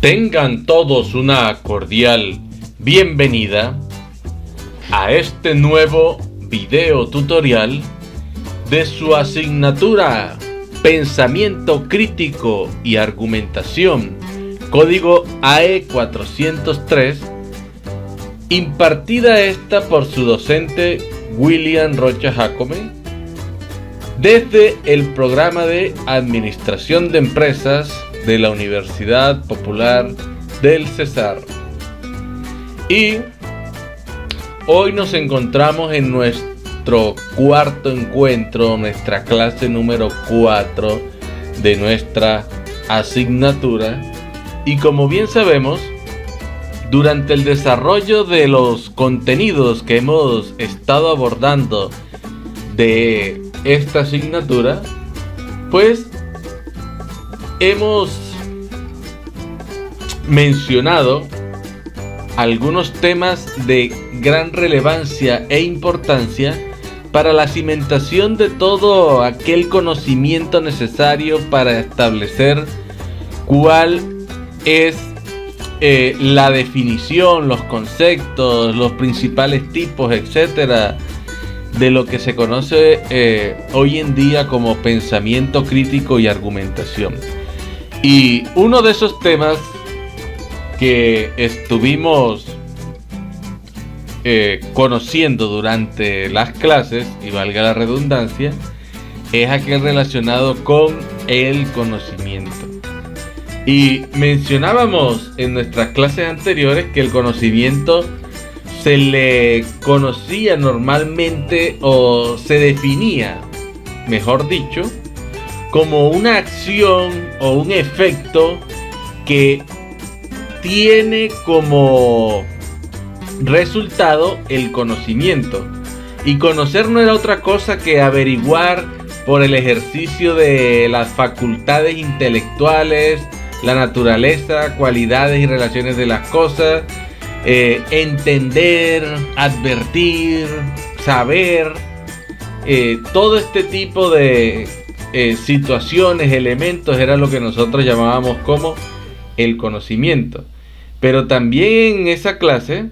Tengan todos una cordial bienvenida a este nuevo video tutorial de su asignatura Pensamiento Crítico y Argumentación, código AE 403, impartida esta por su docente William Rocha Jacome desde el programa de Administración de Empresas de la Universidad Popular del Cesar. Y hoy nos encontramos en nuestro cuarto encuentro, nuestra clase número 4 de nuestra asignatura. Y como bien sabemos, durante el desarrollo de los contenidos que hemos estado abordando de esta asignatura, pues hemos mencionado algunos temas de gran relevancia e importancia para la cimentación de todo aquel conocimiento necesario para establecer cuál es la definición, los conceptos, los principales tipos, etcétera, de lo que se conoce hoy en día como pensamiento crítico y argumentación. Y uno de esos temas que estuvimos conociendo durante las clases, y valga la redundancia, es aquel relacionado con el conocimiento. Y mencionábamos en nuestras clases anteriores que el conocimiento se le conocía normalmente, o se definía, mejor dicho, como una acción o un efecto que tiene como resultado el conocimiento. Y conocer no era otra cosa que averiguar por el ejercicio de las facultades intelectuales, la naturaleza, cualidades y relaciones de las cosas, entender, advertir, saber, todo este tipo de situaciones, elementos, era lo que nosotros llamábamos como el conocimiento. Pero también en esa clase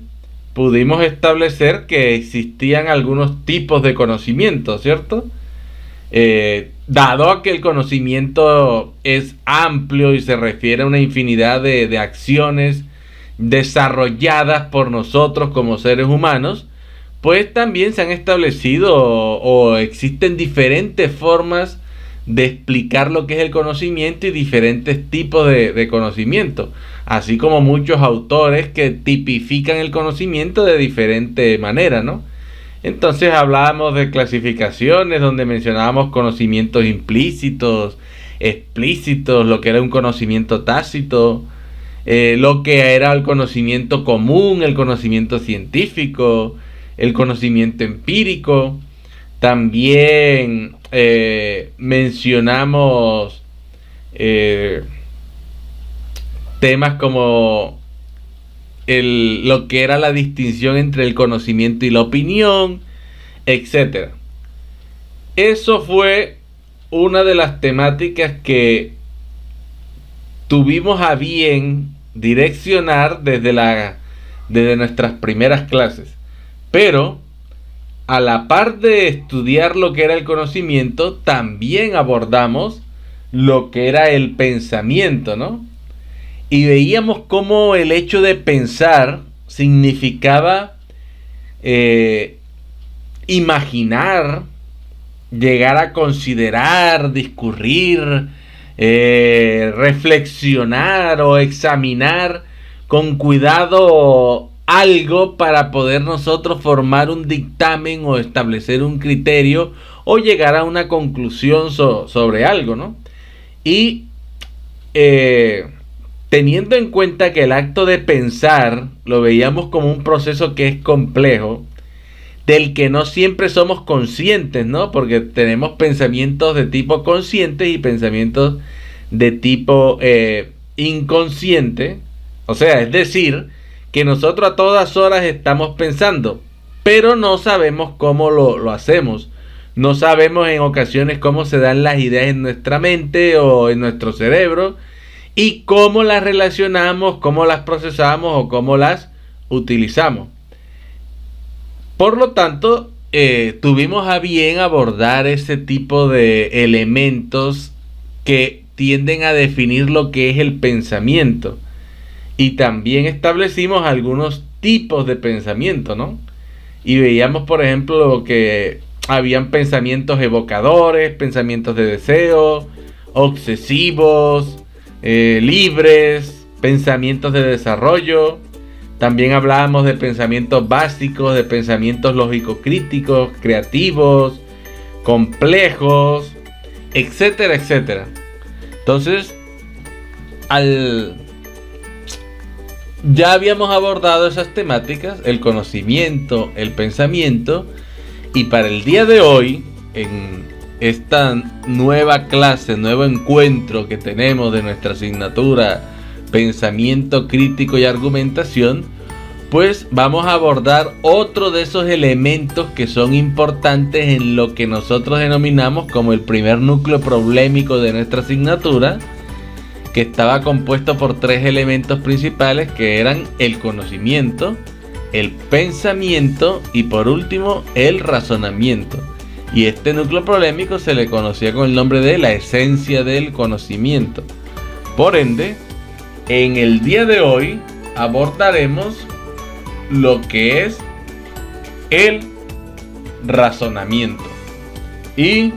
pudimos establecer que existían algunos tipos de conocimiento, ¿cierto? Dado que el conocimiento es amplio y se refiere a una infinidad de acciones desarrolladas por nosotros como seres humanos, pues también se han establecido o existen diferentes formas de explicar lo que es el conocimiento y diferentes tipos de conocimiento, así como muchos autores que tipifican el conocimiento de diferente manera, ¿no? Entonces hablábamos de clasificaciones donde mencionábamos conocimientos implícitos, explícitos, lo que era un conocimiento tácito, lo que era el conocimiento común, el conocimiento científico, el conocimiento empírico. También mencionamos temas como lo que era la distinción entre el conocimiento y la opinión, etc. Eso fue una de las temáticas que tuvimos a bien direccionar desde nuestras primeras clases. Pero a la par de estudiar lo que era el conocimiento, también abordamos lo que era el pensamiento, ¿no? Y veíamos cómo el hecho de pensar significaba imaginar, llegar a considerar, discurrir, reflexionar o examinar con cuidado algo para poder nosotros formar un dictamen o establecer un criterio o llegar a una conclusión sobre algo, ¿no? Y teniendo en cuenta que el acto de pensar lo veíamos como un proceso que es complejo, del que no siempre somos conscientes, ¿no? Porque tenemos pensamientos de tipo consciente y pensamientos de tipo inconsciente. O sea, es decir, que nosotros a todas horas estamos pensando, pero no sabemos cómo lo hacemos. No sabemos en ocasiones cómo se dan las ideas en nuestra mente o en nuestro cerebro. y cómo las relacionamos, cómo las procesamos o cómo las utilizamos. Por lo tanto, tuvimos a bien abordar ese tipo de elementos que tienden a definir lo que es el pensamiento. Y también establecimos algunos tipos de pensamiento, ¿no? Y veíamos, por ejemplo, que habían pensamientos evocadores, pensamientos de deseo, obsesivos, libres, pensamientos de desarrollo. También hablábamos de pensamientos básicos, de pensamientos lógico-críticos, creativos, complejos, etcétera, etcétera. Entonces, ya habíamos abordado esas temáticas, el conocimiento, el pensamiento, y para el día de hoy, en esta nueva clase, nuevo encuentro que tenemos de nuestra asignatura Pensamiento Crítico y Argumentación, pues vamos a abordar otro de esos elementos que son importantes en lo que nosotros denominamos como el primer núcleo problemático de nuestra asignatura, que estaba compuesto por 3 elementos principales, que eran el conocimiento, el pensamiento y por último el razonamiento. Y este núcleo problemático se le conocía con el nombre de la esencia del conocimiento. Por ende, en el día de hoy abordaremos lo que es el razonamiento. Y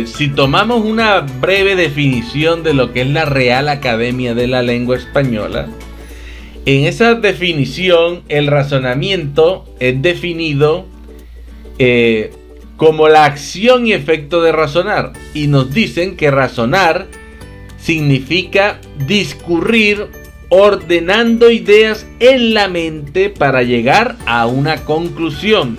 si tomamos una breve definición de lo que es la Real Academia de la Lengua Española, en esa definición el razonamiento es definido como la acción y efecto de razonar. Y nos dicen que razonar significa discurrir ordenando ideas en la mente para llegar a una conclusión.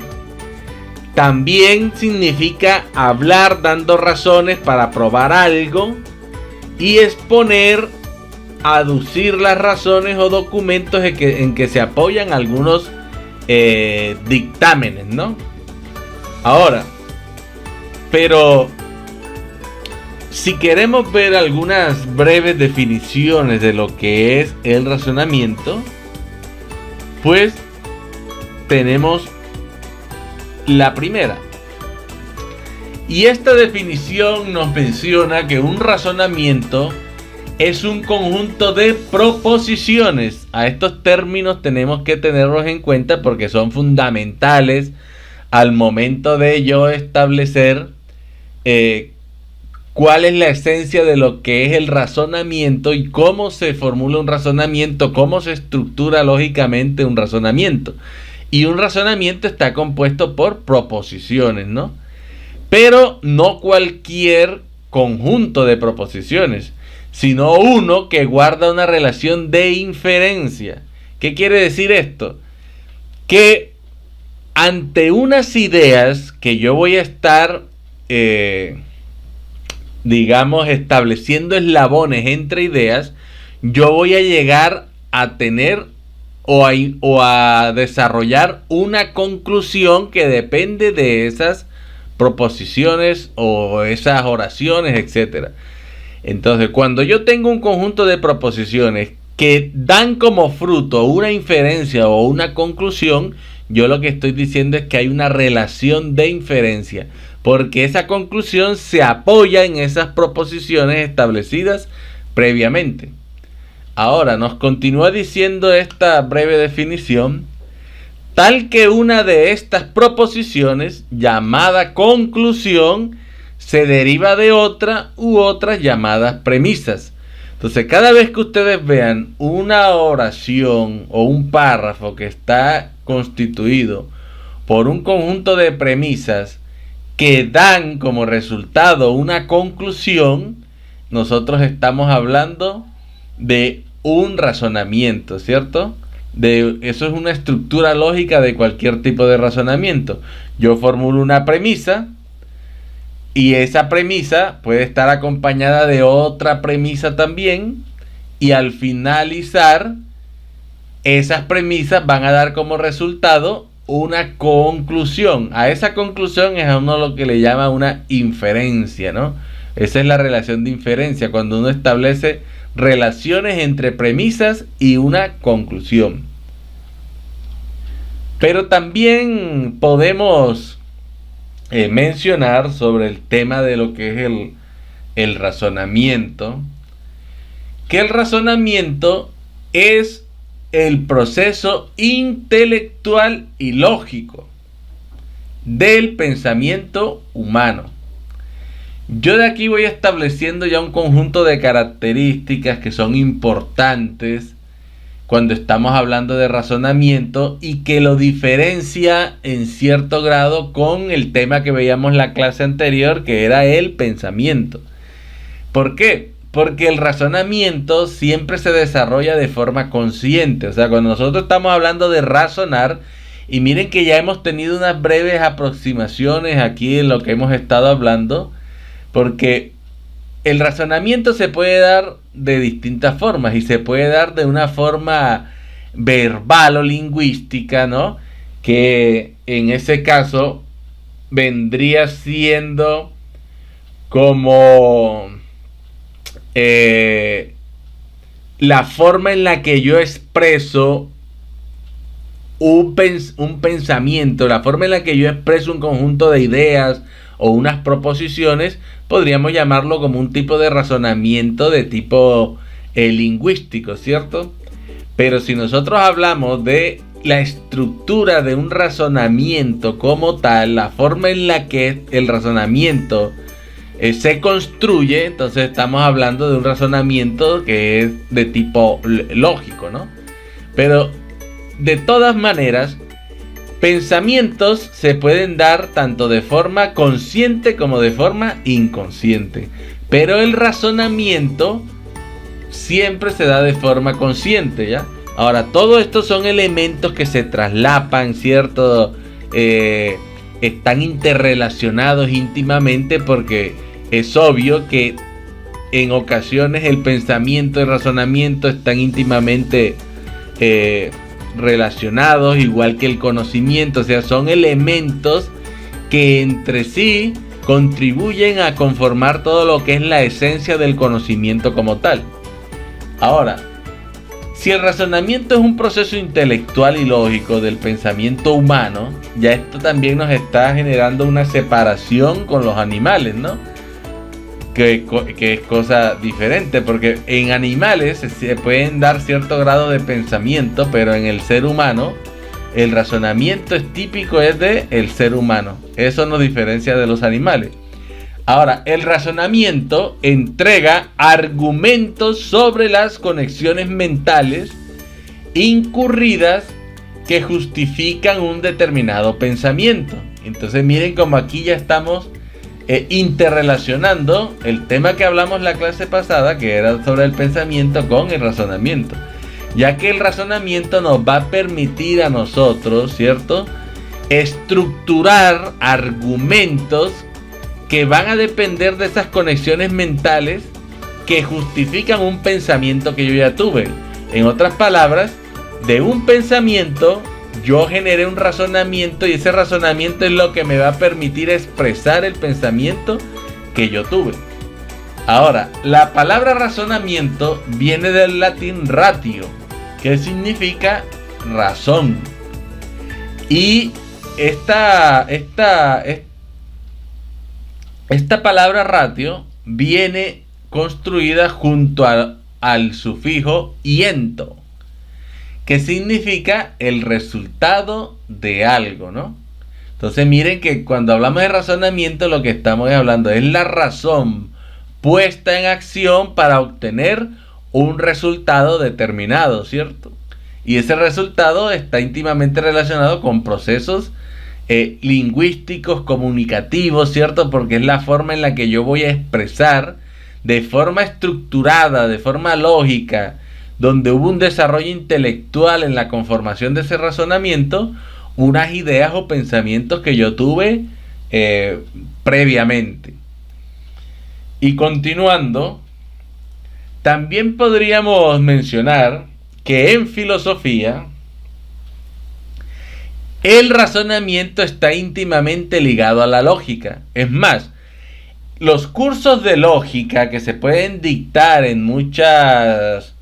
También significa hablar dando razones para probar algo y exponer, aducir las razones o documentos en que se apoyan algunos dictámenes, ¿no? Ahora, pero si queremos ver algunas breves definiciones de lo que es el razonamiento, pues tenemos la primera. Y esta definición nos menciona que un razonamiento es un conjunto de proposiciones. A estos términos tenemos que tenerlos en cuenta porque son fundamentales al momento de yo establecer cuál es la esencia de lo que es el razonamiento y cómo se formula un razonamiento, cómo se estructura lógicamente un razonamiento. Y un razonamiento está compuesto por proposiciones, ¿no? Pero no cualquier conjunto de proposiciones, sino uno que guarda una relación de inferencia. ¿Qué quiere decir esto? Que ante unas ideas que yo voy a estar digamos, estableciendo eslabones entre ideas, yo voy a llegar a tener o a desarrollar una conclusión que depende de esas proposiciones o esas oraciones, etc. Entonces, cuando yo tengo un conjunto de proposiciones que dan como fruto una inferencia o una conclusión, yo lo que estoy diciendo es que hay una relación de inferencia, porque esa conclusión se apoya en esas proposiciones establecidas previamente. Ahora nos continúa diciendo esta breve definición: tal que una de estas proposiciones, llamada conclusión, se deriva de otra u otras llamadas premisas. Entonces, cada vez que ustedes vean una oración o un párrafo que está constituido por un conjunto de premisas que dan como resultado una conclusión, nosotros estamos hablando de un razonamiento, ¿cierto? Eso es una estructura lógica de cualquier tipo de razonamiento. Yo formulo una premisa y esa premisa puede estar acompañada de otra premisa también, y al finalizar esas premisas van a dar como resultado una conclusión. A esa conclusión es a uno lo que le llama una inferencia, ¿no? Esa es la relación de inferencia, cuando uno establece relaciones entre premisas y una conclusión. Pero también podemos mencionar sobre el tema de lo que es el razonamiento, que el razonamiento es el proceso intelectual y lógico del pensamiento humano. Yo de aquí voy estableciendo ya un conjunto de características que son importantes cuando estamos hablando de razonamiento y que lo diferencia en cierto grado con el tema que veíamos en la clase anterior, que era el pensamiento. ¿Por qué? Porque el razonamiento siempre se desarrolla de forma consciente. O sea, cuando nosotros estamos hablando de razonar, y miren que ya hemos tenido unas breves aproximaciones aquí en lo que hemos estado hablando, porque el razonamiento se puede dar de distintas formas y se puede dar de una forma verbal o lingüística, ¿no? Que en ese caso vendría siendo como la forma en la que yo expreso un pensamiento, la forma en la que yo expreso un conjunto de ideas o unas proposiciones, podríamos llamarlo como un tipo de razonamiento de tipo lingüístico, ¿cierto? Pero si nosotros hablamos de la estructura de un razonamiento como tal, la forma en la que el razonamiento se construye, entonces estamos hablando de un razonamiento que es de tipo lógico, ¿no? Pero de todas maneras, pensamientos se pueden dar tanto de forma consciente como de forma inconsciente. Pero el razonamiento siempre se da de forma consciente, ¿ya? Ahora, todo esto son elementos que se traslapan, ¿cierto? Están interrelacionados íntimamente, porque es obvio que en ocasiones el pensamiento y el razonamiento están íntimamente relacionados, igual que el conocimiento. O sea, son elementos que entre sí contribuyen a conformar todo lo que es la esencia del conocimiento como tal. Ahora, si el razonamiento es un proceso intelectual y lógico del pensamiento humano, ya esto también nos está generando una separación con los animales, ¿no? Que es cosa diferente, porque en animales se pueden dar cierto grado de pensamiento, pero en el ser humano el razonamiento es típico, es del ser humano. Eso nos diferencia de los animales. Ahora, el razonamiento entrega argumentos sobre las conexiones mentales incurridas que justifican un determinado pensamiento. Entonces miren como aquí ya estamos interrelacionando el tema que hablamos la clase pasada, que era sobre el pensamiento, con el razonamiento, ya que el razonamiento nos va a permitir a nosotros, ¿cierto?, estructurar argumentos que van a depender de esas conexiones mentales que justifican un pensamiento que yo ya tuve. En otras palabras, de un pensamiento yo generé un razonamiento, y ese razonamiento es lo que me va a permitir expresar el pensamiento que yo tuve. Ahora, la palabra razonamiento viene del latín ratio, que significa razón. Y esta palabra ratio viene construida junto al sufijo iento, que significa el resultado de algo, ¿no? Entonces miren que cuando hablamos de razonamiento, lo que estamos hablando es la razón puesta en acción para obtener un resultado determinado, ¿cierto? Y ese resultado está íntimamente relacionado con procesos lingüísticos, comunicativos, ¿cierto? Porque es la forma en la que yo voy a expresar de forma estructurada, de forma lógica, donde hubo un desarrollo intelectual en la conformación de ese razonamiento, unas ideas o pensamientos que yo tuve previamente. Y continuando, también podríamos mencionar que en filosofía el razonamiento está íntimamente ligado a la lógica. Es más, los cursos de lógica que se pueden dictar en muchas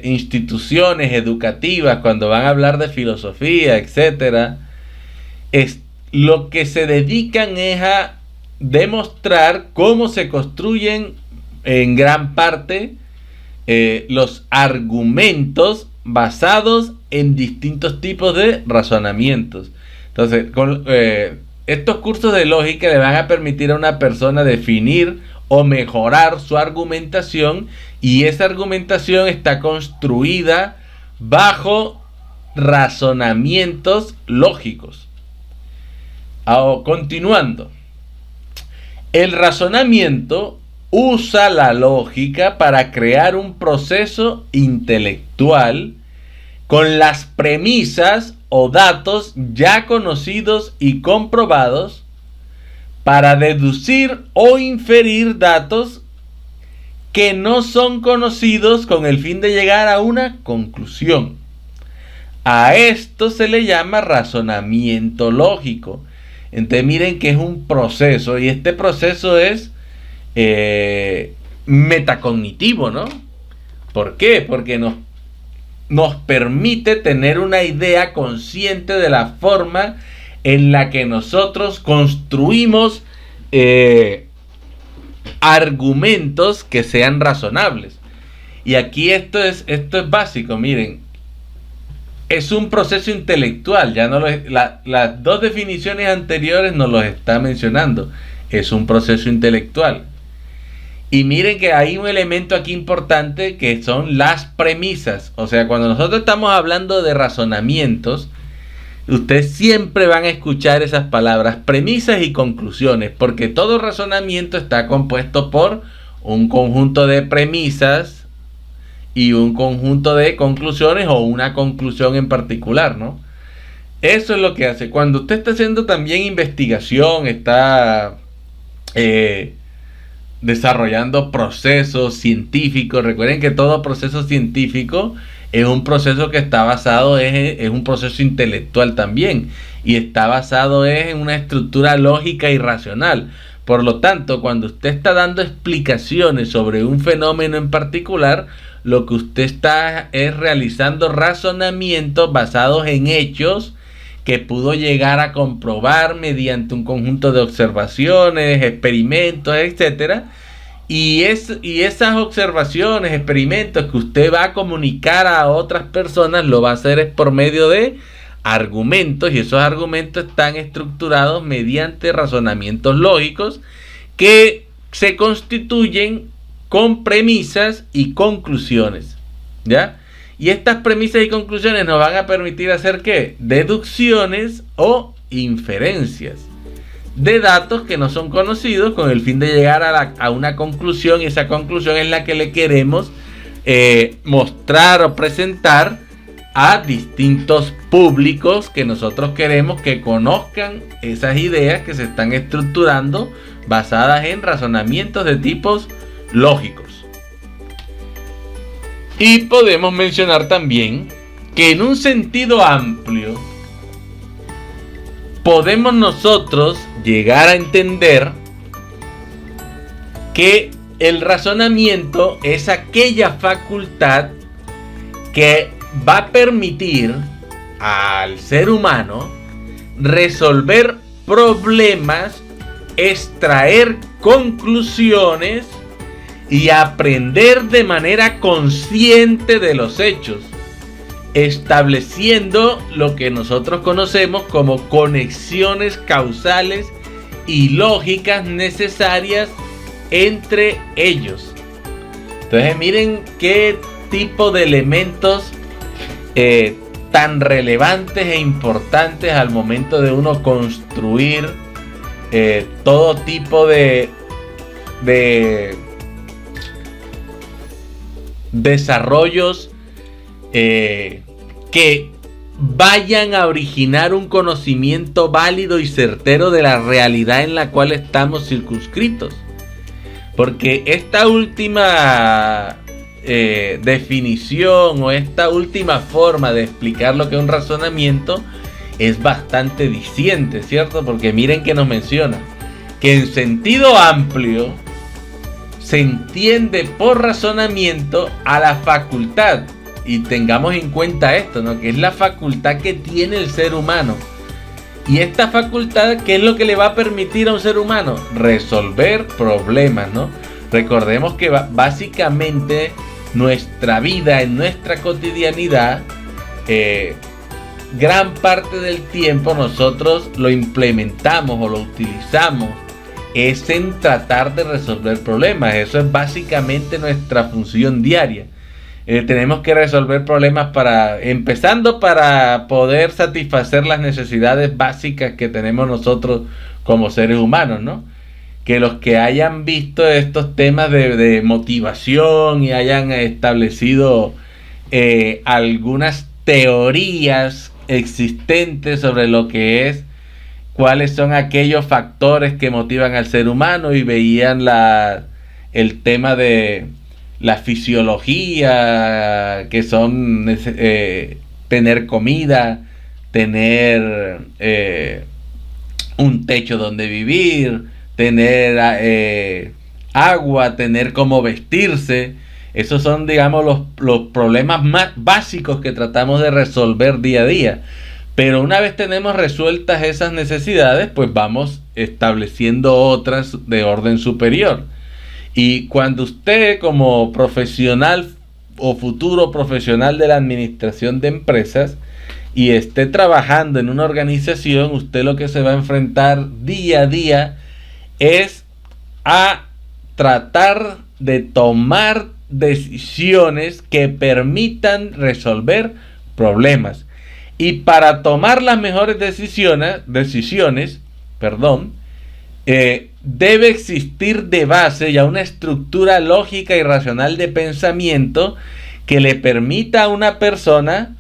instituciones educativas cuando van a hablar de filosofía, etcétera, lo que se dedican es a demostrar cómo se construyen en gran parte los argumentos basados en distintos tipos de razonamientos. Entonces, estos cursos de lógica le van a permitir a una persona definir o mejorar su argumentación, y esa argumentación está construida bajo razonamientos lógicos. Ahora, continuando, el razonamiento usa la lógica para crear un proceso intelectual con las premisas o datos ya conocidos y comprobados para deducir o inferir datos que no son conocidos con el fin de llegar a una conclusión. A esto se le llama razonamiento lógico. Entonces miren que es un proceso, y este proceso es metacognitivo, ¿no? ¿Por qué? Porque nos permite tener una idea consciente de la forma en la que nosotros construimos argumentos que sean razonables. Y aquí esto es básico, miren. Es un proceso intelectual, ya no las dos definiciones anteriores nos los está mencionando. Es un proceso intelectual. Y miren que hay un elemento aquí importante que son las premisas. O sea, cuando nosotros estamos hablando de razonamientos, ustedes siempre van a escuchar esas palabras, premisas y conclusiones, porque todo razonamiento está compuesto por un conjunto de premisas y un conjunto de conclusiones, o una conclusión en particular, ¿no? Eso es lo que hace. Cuando usted está haciendo también investigación, está desarrollando procesos científicos. Recuerden que todo proceso científico es un proceso que está basado, es un proceso intelectual también, y está basado en una estructura lógica y racional. Por lo tanto, cuando usted está dando explicaciones sobre un fenómeno en particular, lo que usted está es realizando razonamientos basados en hechos que pudo llegar a comprobar mediante un conjunto de observaciones, experimentos, etcétera. Y esas observaciones, experimentos que usted va a comunicar a otras personas, lo va a hacer es por medio de argumentos, y esos argumentos están estructurados mediante razonamientos lógicos que se constituyen con premisas y conclusiones, ¿ya? Y estas premisas y conclusiones nos van a permitir hacer ¿qué? Deducciones o inferencias de datos que no son conocidos, con el fin de llegar a una conclusión, y esa conclusión es la que le queremos mostrar o presentar a distintos públicos que nosotros queremos que conozcan esas ideas que se están estructurando basadas en razonamientos de tipos lógicos. Y podemos mencionar también que en un sentido amplio podemos nosotros llegar a entender que el razonamiento es aquella facultad que va a permitir al ser humano resolver problemas, extraer conclusiones y aprender de manera consciente de los hechos, estableciendo lo que nosotros conocemos como conexiones causales y lógicas necesarias entre ellos. Entonces miren qué tipo de elementos tan relevantes e importantes al momento de uno construir todo tipo de desarrollos que vayan a originar un conocimiento válido y certero de la realidad en la cual estamos circunscritos. Porque esta última definición, o esta última forma de explicar lo que es un razonamiento, es bastante diciente, ¿cierto? Porque miren que nos menciona: que en sentido amplio se entiende por razonamiento a la facultad, y tengamos en cuenta esto, ¿no? Que es la facultad que tiene el ser humano. Y esta facultad, ¿qué es lo que le va a permitir a un ser humano? Resolver problemas, ¿no? Recordemos que básicamente nuestra vida, en nuestra cotidianidad, gran parte del tiempo nosotros lo implementamos o lo utilizamos es en tratar de resolver problemas. Eso es básicamente nuestra función diaria. Tenemos que resolver problemas empezando para poder satisfacer las necesidades básicas que tenemos nosotros como seres humanos, ¿no? Que los que hayan visto estos temas de motivación y hayan establecido algunas teorías existentes sobre lo que es, cuáles son aquellos factores que motivan al ser humano, y veían el tema de la fisiología, que son tener comida, tener un techo donde vivir, tener agua, tener cómo vestirse. Esos son, digamos, los problemas más básicos que tratamos de resolver día a día. Pero una vez tenemos resueltas esas necesidades, pues vamos estableciendo otras de orden superior. Y cuando usted, como profesional o futuro profesional de la administración de empresas, y esté trabajando en una organización, usted lo que se va a enfrentar día a día es a tratar de tomar decisiones que permitan resolver problemas. Y para tomar las mejores decisiones, debe existir de base ya una estructura lógica y racional de pensamiento que le permita a una persona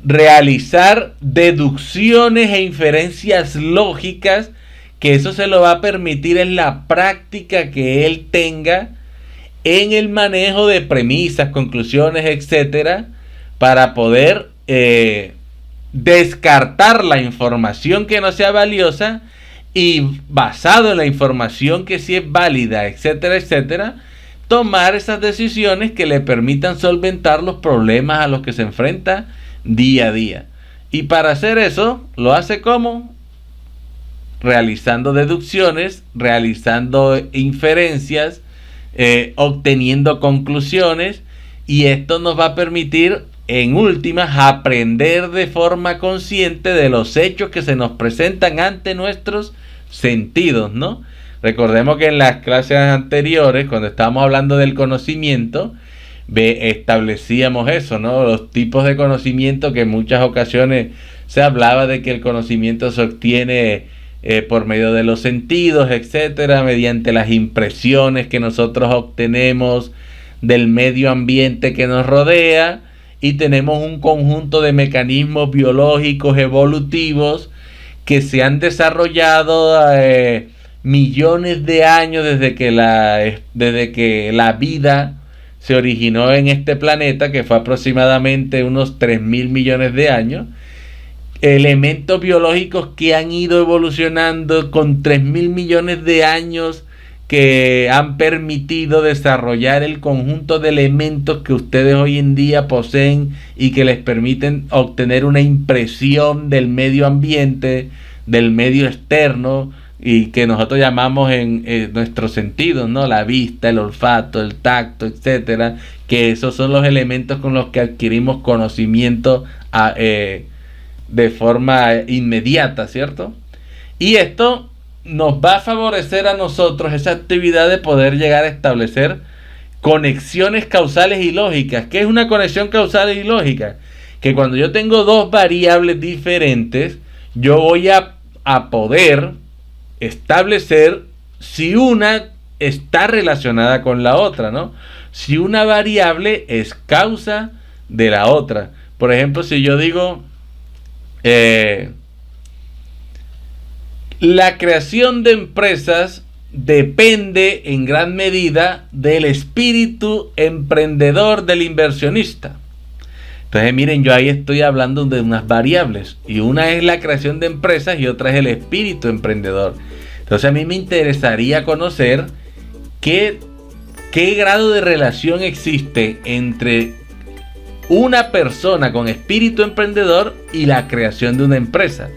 realizar deducciones e inferencias lógicas, que eso se lo va a permitir en la práctica que él tenga en el manejo de premisas, conclusiones, etcétera, para poder descartar la información que no sea valiosa y, basado en la información que sí es válida, etcétera, etcétera, tomar esas decisiones que le permitan solventar los problemas a los que se enfrenta día a día. Y para hacer eso, lo hace ¿cómo? Realizando deducciones, realizando inferencias, obteniendo conclusiones, y esto nos va a permitir, en últimas, aprender de forma consciente de los hechos que se nos presentan ante nuestros sentidos, ¿no? Recordemos que en las clases anteriores, cuando estábamos hablando del conocimiento, establecíamos eso, ¿no? Los tipos de conocimiento, que en muchas ocasiones se hablaba de que el conocimiento se obtiene por medio de los sentidos, etcétera, mediante las impresiones que nosotros obtenemos del medio ambiente que nos rodea, y tenemos un conjunto de mecanismos biológicos evolutivos que se han desarrollado millones de años desde que la vida se originó en este planeta, que fue aproximadamente unos 3.000 millones de años. Elementos biológicos que han ido evolucionando con 3.000 millones de años, que han permitido desarrollar el conjunto de elementos que ustedes hoy en día poseen y que les permiten obtener una impresión del medio ambiente, del medio externo, y que nosotros llamamos en nuestros sentidos, ¿no? La vista, el olfato, el tacto, etcétera, que esos son los elementos con los que adquirimos conocimiento de forma inmediata, ¿cierto? Y esto nos va a favorecer a nosotros esa actividad de poder llegar a establecer conexiones causales y lógicas. ¿Qué es una conexión causal y lógica? Que cuando yo tengo dos variables diferentes, yo voy a poder establecer si una está relacionada con la otra, ¿no? Si una variable es causa de la otra. Por ejemplo, si yo digo la creación de empresas depende en gran medida del espíritu emprendedor del inversionista. Entonces, miren, yo ahí estoy hablando de unas variables, y una es la creación de empresas y otra es el espíritu emprendedor. Entonces a mí me interesaría conocer qué grado de relación existe entre una persona con espíritu emprendedor y la creación de una empresa.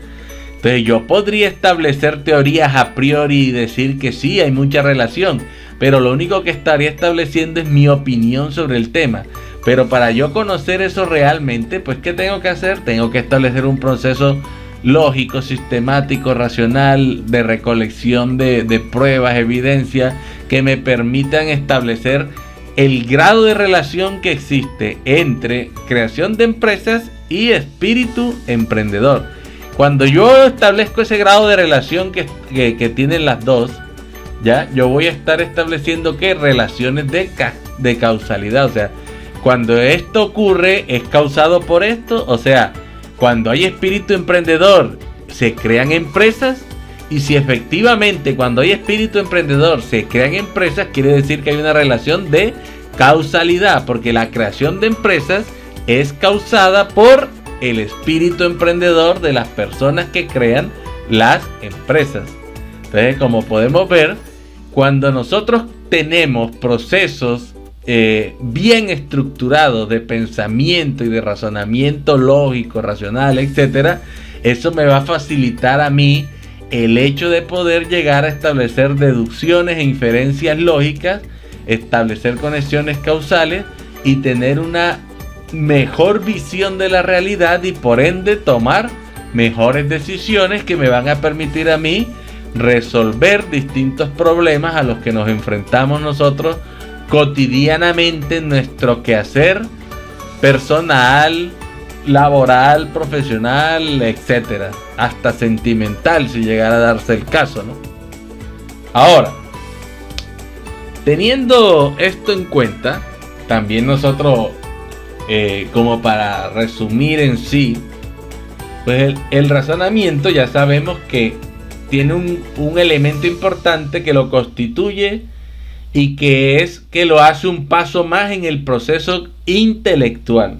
Entonces yo podría establecer teorías a priori y decir que sí, hay mucha relación, pero lo único que estaría estableciendo es mi opinión sobre el tema. Pero para yo conocer eso realmente, pues ¿qué tengo que hacer? Tengo que establecer un proceso lógico, sistemático, racional, de recolección de pruebas, evidencias, que me permitan establecer el grado de relación que existe entre creación de empresas y espíritu emprendedor. Cuando yo establezco ese grado de relación que tienen las dos, ya yo voy a estar estableciendo que relaciones de causalidad. O sea, cuando esto ocurre es causado por esto. O sea, cuando hay espíritu emprendedor se crean empresas. Y si efectivamente cuando hay espíritu emprendedor se crean empresas, quiere decir que hay una relación de causalidad, porque la creación de empresas es causada por el espíritu emprendedor de las personas que crean las empresas. Entonces, como podemos ver, cuando nosotros tenemos procesos bien estructurados de pensamiento y de razonamiento lógico, racional, etcétera, eso me va a facilitar a mí el hecho de poder llegar a establecer deducciones e inferencias lógicas, establecer conexiones causales y tener una mejor visión de la realidad y por ende tomar mejores decisiones que me van a permitir a mí resolver distintos problemas a los que nos enfrentamos nosotros cotidianamente en nuestro quehacer personal, laboral, profesional, etcétera, hasta sentimental si llegara a darse el caso, ¿no? Ahora, teniendo esto en cuenta, también nosotros, como para resumir en sí, pues el razonamiento ya sabemos que tiene un elemento importante que lo constituye y que es que lo hace un paso más en el proceso intelectual.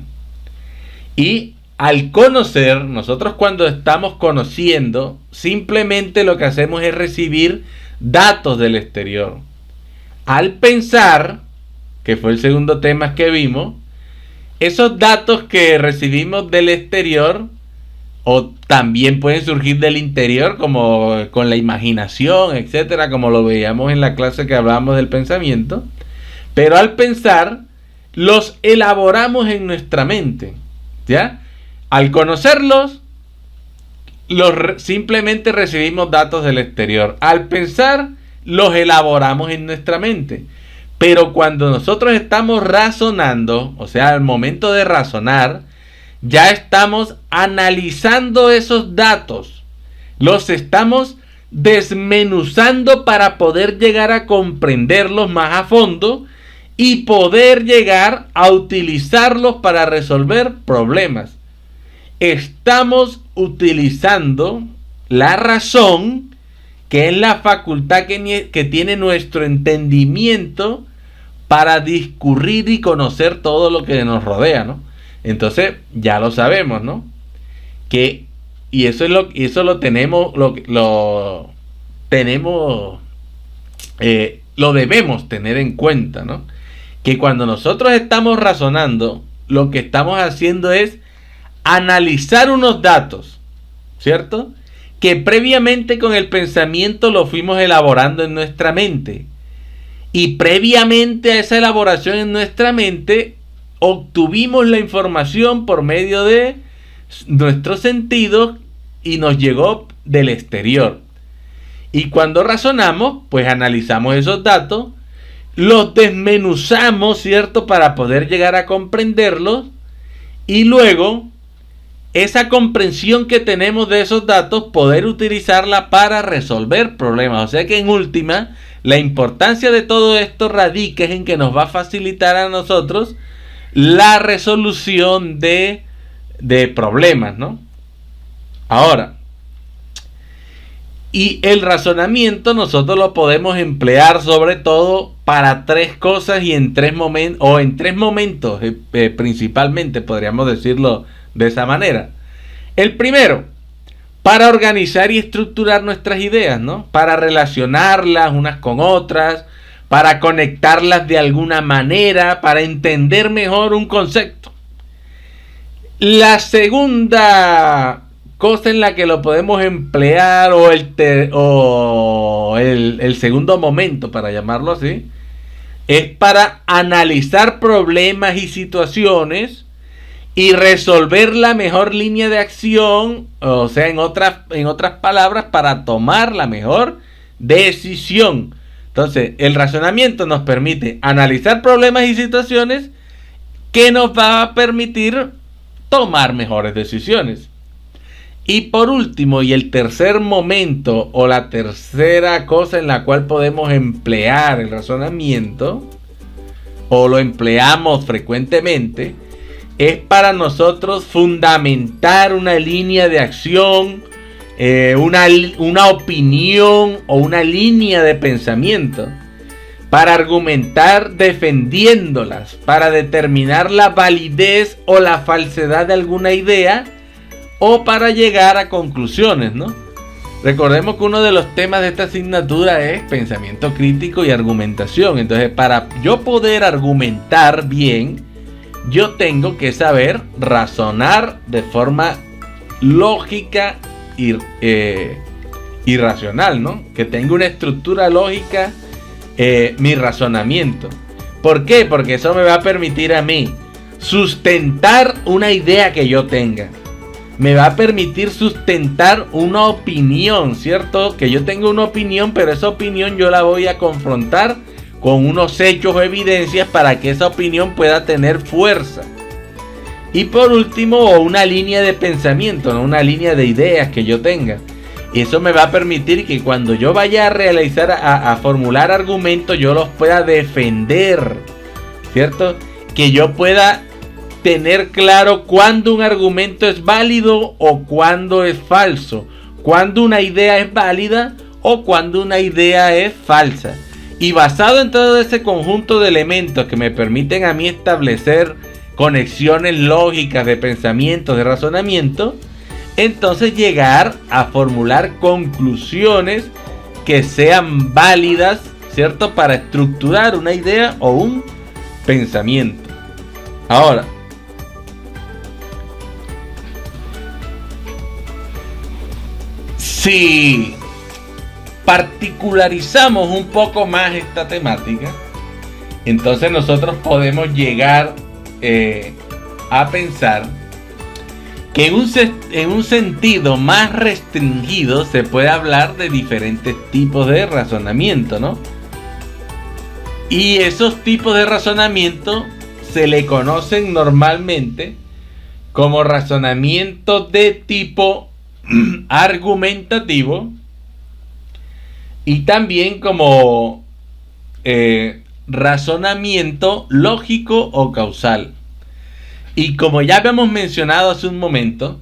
Y al conocer, nosotros cuando estamos conociendo, simplemente lo que hacemos es recibir datos del exterior. Al pensar, que fue el segundo tema que vimos, esos datos que recibimos del exterior o también pueden surgir del interior, como con la imaginación, etcétera, como lo veíamos en la clase que hablábamos del pensamiento. Pero al pensar, los elaboramos en nuestra mente, ¿ya? Al conocerlos, simplemente recibimos datos del exterior. Al pensar, los elaboramos en nuestra mente. Pero cuando nosotros estamos razonando, o sea, al momento de razonar, ya estamos analizando esos datos. Los estamos desmenuzando para poder llegar a comprenderlos más a fondo y poder llegar a utilizarlos para resolver problemas. Estamos utilizando la razón, que es la facultad que tiene nuestro entendimiento para discurrir y conocer todo lo que nos rodea, ¿no? Entonces ya lo sabemos, ¿no? Y eso lo tenemos, lo debemos tener en cuenta, ¿no? Que cuando nosotros estamos razonando, lo que estamos haciendo es analizar unos datos, ¿cierto? Que previamente con el pensamiento lo fuimos elaborando en nuestra mente. Y previamente a esa elaboración en nuestra mente, obtuvimos la información por medio de nuestros sentidos y nos llegó del exterior. Y cuando razonamos, pues analizamos esos datos, los desmenuzamos, ¿cierto? Para poder llegar a comprenderlos y luego esa comprensión que tenemos de esos datos, poder utilizarla para resolver problemas. O sea que en última, la importancia de todo esto radica en que nos va a facilitar a nosotros la resolución de problemas, ¿no? Ahora, y el razonamiento nosotros lo podemos emplear sobre todo para tres cosas y en tres momentos, principalmente podríamos decirlo de esa manera. El primero, para organizar y estructurar nuestras ideas, ¿no? Para relacionarlas unas con otras, para conectarlas de alguna manera, para entender mejor un concepto. La segunda cosa en la que lo podemos emplear, o el segundo momento, para llamarlo así, es para analizar problemas y situaciones y resolver la mejor línea de acción, o sea, en otras palabras, para tomar la mejor decisión. Entonces, el razonamiento nos permite analizar problemas y situaciones que nos va a permitir tomar mejores decisiones. Y por último, y el tercer momento, o la tercera cosa en la cual podemos emplear el razonamiento, o lo empleamos frecuentemente, es para nosotros fundamentar una línea de acción, una opinión o una línea de pensamiento, para argumentar defendiéndolas, para determinar la validez o la falsedad de alguna idea, o para llegar a conclusiones, ¿no? Recordemos que uno de los temas de esta asignatura es pensamiento crítico y argumentación. Entonces, para yo poder argumentar bien, yo tengo que saber razonar de forma lógica y racional, ¿no? Que tenga una estructura lógica mi razonamiento. ¿Por qué? Porque eso me va a permitir a mí sustentar una idea que yo tenga. Me va a permitir sustentar una opinión, ¿cierto? Que yo tengo una opinión, pero esa opinión yo la voy a confrontar con unos hechos o evidencias para que esa opinión pueda tener fuerza. Y por último, una línea de pensamiento, ¿no? Una línea de ideas que yo tenga. Eso me va a permitir que cuando yo vaya a realizar, a formular argumentos, yo los pueda defender, ¿cierto? Que yo pueda tener claro cuándo un argumento es válido o cuándo es falso, cuándo una idea es válida o cuándo una idea es falsa. Y basado en todo ese conjunto de elementos que me permiten a mí establecer conexiones lógicas de pensamiento, de razonamiento, entonces llegar a formular conclusiones que sean válidas, ¿cierto? Para estructurar una idea o un pensamiento. Ahora, si particularizamos un poco más esta temática, entonces nosotros podemos llegar a pensar que en un sentido más restringido se puede hablar de diferentes tipos de razonamiento, ¿no? Y esos tipos de razonamiento se le conocen normalmente como razonamiento de tipo argumentativo, y también como razonamiento lógico o causal. Y como ya habíamos mencionado hace un momento,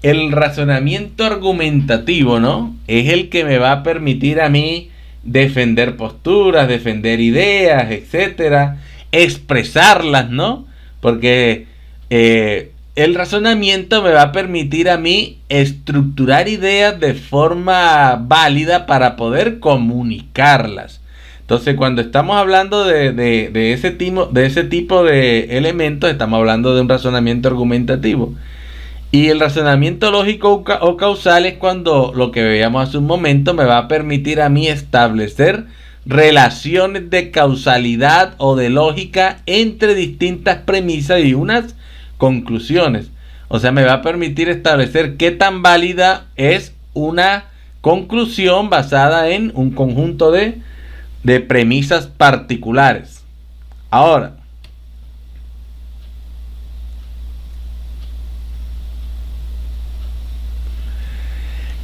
el razonamiento argumentativo, ¿no? Es el que me va a permitir a mí defender posturas, defender ideas, etcétera, expresarlas, ¿no? Porque el razonamiento me va a permitir a mí estructurar ideas de forma válida para poder comunicarlas. Entonces, cuando estamos hablando de ese tipo de elementos, estamos hablando de un razonamiento argumentativo. Y el razonamiento lógico o causal es cuando lo que veíamos hace un momento me va a permitir a mí establecer relaciones de causalidad o de lógica entre distintas premisas y unas conclusiones. O sea, me va a permitir establecer qué tan válida es una conclusión basada en un conjunto de premisas particulares. Ahora,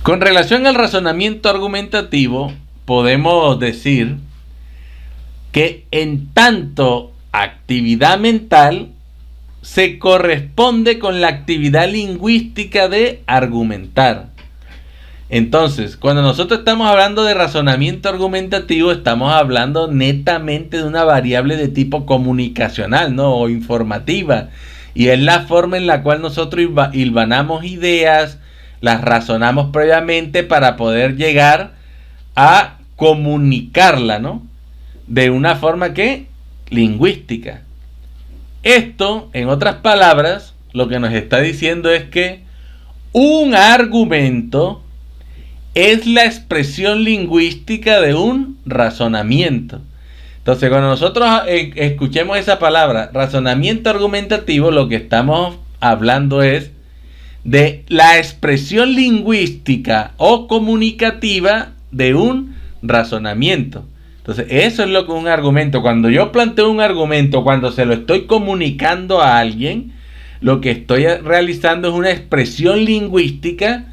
con relación al razonamiento argumentativo, podemos decir que en tanto actividad mental se corresponde con la actividad lingüística de argumentar. Entonces, cuando nosotros estamos hablando de razonamiento argumentativo, estamos hablando netamente de una variable de tipo comunicacional, ¿no? O informativa. Y es la forma en la cual nosotros hilvanamos ideas, las razonamos previamente para poder llegar a comunicarla, ¿no? De una forma que lingüística. Esto, en otras palabras, lo que nos está diciendo es que un argumento es la expresión lingüística de un razonamiento. Entonces, cuando nosotros escuchemos esa palabra, razonamiento argumentativo, lo que estamos hablando es de la expresión lingüística o comunicativa de un razonamiento. Entonces, eso es lo que es un argumento. Cuando yo planteo un argumento, cuando se lo estoy comunicando a alguien, lo que estoy realizando es una expresión lingüística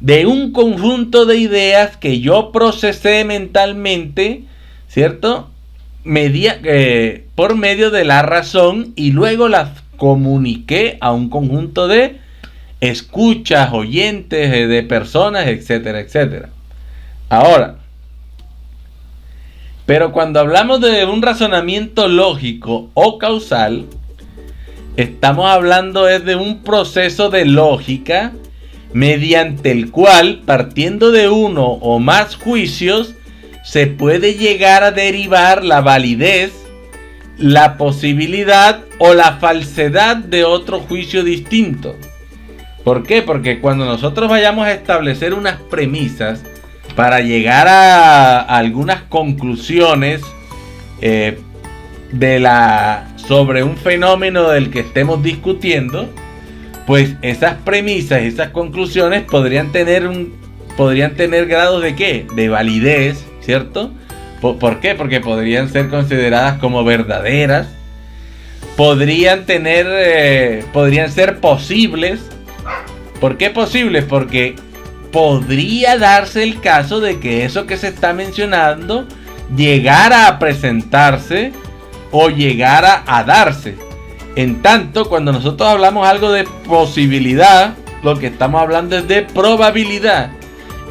de un conjunto de ideas que yo procesé mentalmente, ¿cierto? Por medio de la razón, y luego las comuniqué a un conjunto de escuchas, oyentes, de personas, etcétera, etcétera. Ahora, pero cuando hablamos de un razonamiento lógico o causal, estamos hablando de un proceso de lógica mediante el cual, partiendo de uno o más juicios, se puede llegar a derivar la validez, la posibilidad o la falsedad de otro juicio distinto. ¿Por qué? Porque cuando nosotros vayamos a establecer unas premisas para llegar a algunas conclusiones sobre un fenómeno del que estemos discutiendo, pues esas premisas, esas conclusiones podrían tener grados de ¿qué? De validez, ¿cierto? ¿Por qué? Porque podrían ser consideradas como verdaderas, podrían ser posibles. ¿Por qué posibles? Porque podría darse el caso de que eso que se está mencionando llegara a presentarse o llegara a darse. En tanto, cuando nosotros hablamos algo de posibilidad, lo que estamos hablando es de probabilidad.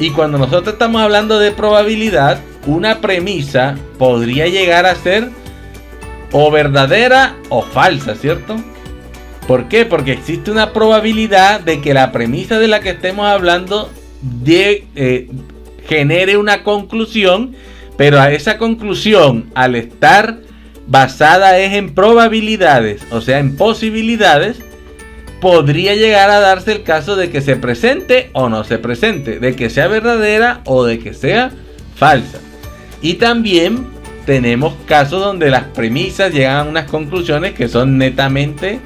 Y cuando nosotros estamos hablando de probabilidad, una premisa podría llegar a ser o verdadera o falsa, ¿cierto? ¿Por qué? Porque existe una probabilidad de que la premisa de la que estemos hablando genere una conclusión, pero a esa conclusión, al estar basada en probabilidades, o sea, en posibilidades, podría llegar a darse el caso de que se presente o no se presente, de que sea verdadera o de que sea falsa. Y también tenemos casos donde las premisas llegan a unas conclusiones que son netamente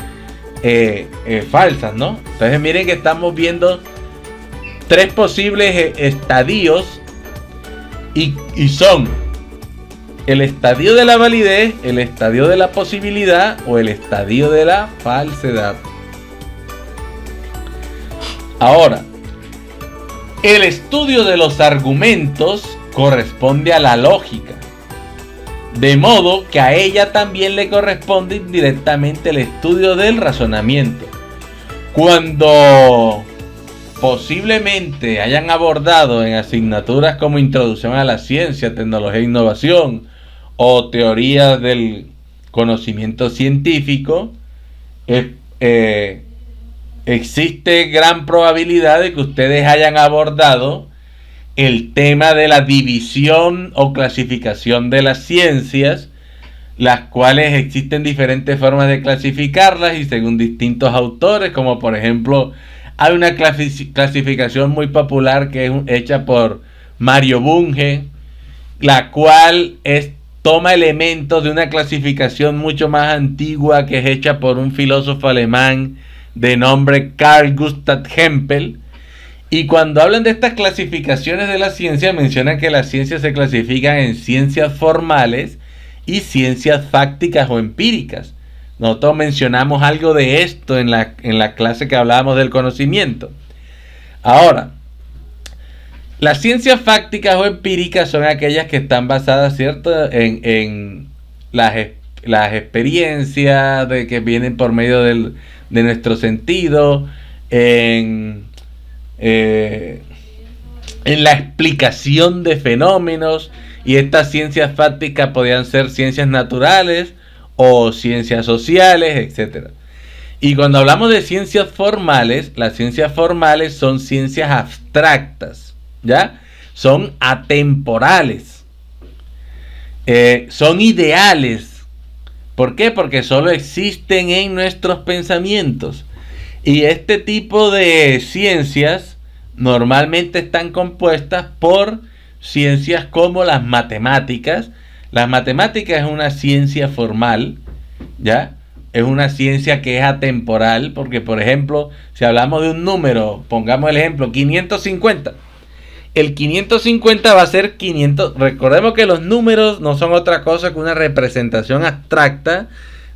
falsas, ¿no? Entonces miren que estamos viendo tres posibles estadios y son el estadio de la validez, el estadio de la posibilidad o el estadio de la falsedad. Ahora, el estudio de los argumentos corresponde a la lógica, de modo que a ella también le corresponde indirectamente el estudio del razonamiento. Cuando posiblemente hayan abordado en asignaturas como Introducción a la Ciencia, Tecnología e Innovación o Teoría del Conocimiento Científico, existe gran probabilidad de que ustedes hayan abordado el tema de la división o clasificación de las ciencias, las cuales existen diferentes formas de clasificarlas y según distintos autores, como por ejemplo hay una clasificación muy popular que es hecha por Mario Bunge, la cual toma elementos de una clasificación mucho más antigua que es hecha por un filósofo alemán de nombre Carl Gustav Hempel. Y cuando hablan de estas clasificaciones de la ciencia, mencionan que las ciencias se clasifican en ciencias formales y ciencias fácticas o empíricas. Nosotros mencionamos algo de esto en la clase que hablábamos del conocimiento. Ahora, las ciencias fácticas o empíricas son aquellas que están basadas, ¿cierto?, en las experiencias que vienen por medio de nuestro sentido, en la explicación de fenómenos, y estas ciencias fácticas podrían ser ciencias naturales o ciencias sociales, etc. Y cuando hablamos de ciencias formales, las ciencias formales son ciencias abstractas, ¿ya? Son atemporales, son ideales. ¿Por qué? Porque solo existen en nuestros pensamientos. Y este tipo de ciencias normalmente están compuestas por ciencias como las matemáticas. Las matemáticas es una ciencia formal, ¿ya? Es una ciencia que es atemporal, porque por ejemplo, si hablamos de un número, pongamos el ejemplo, 550. El 550 va a ser 500. Recordemos que los números no son otra cosa que una representación abstracta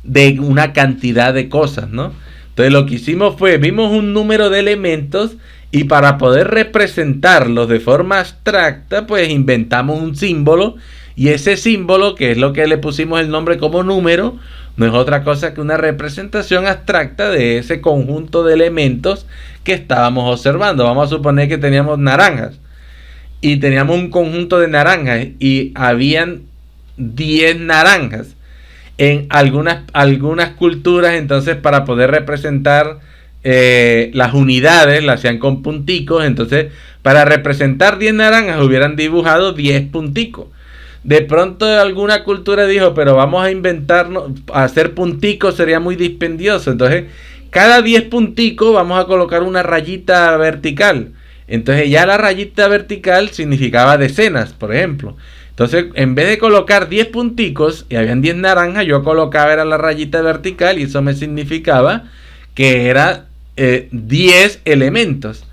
de una cantidad de cosas, ¿no? Entonces lo que hicimos fue, vimos un número de elementos y para poder representarlos de forma abstracta, pues inventamos un símbolo, y ese símbolo, que es lo que le pusimos el nombre como número, no es otra cosa que una representación abstracta de ese conjunto de elementos que estábamos observando. Vamos a suponer que teníamos naranjas y teníamos un conjunto de naranjas y habían 10 naranjas. En algunas culturas, entonces, para poder representar las unidades, las hacían con punticos. Entonces, para representar 10 naranjas hubieran dibujado 10 punticos. De pronto alguna cultura dijo, pero vamos a inventarnos, hacer punticos sería muy dispendioso. Entonces, cada 10 punticos vamos a colocar una rayita vertical. Entonces ya la rayita vertical significaba decenas, por ejemplo. Entonces, en vez de colocar 10 punticos y habían 10 naranjas, yo colocaba era la rayita vertical y eso me significaba que era 10 elementos.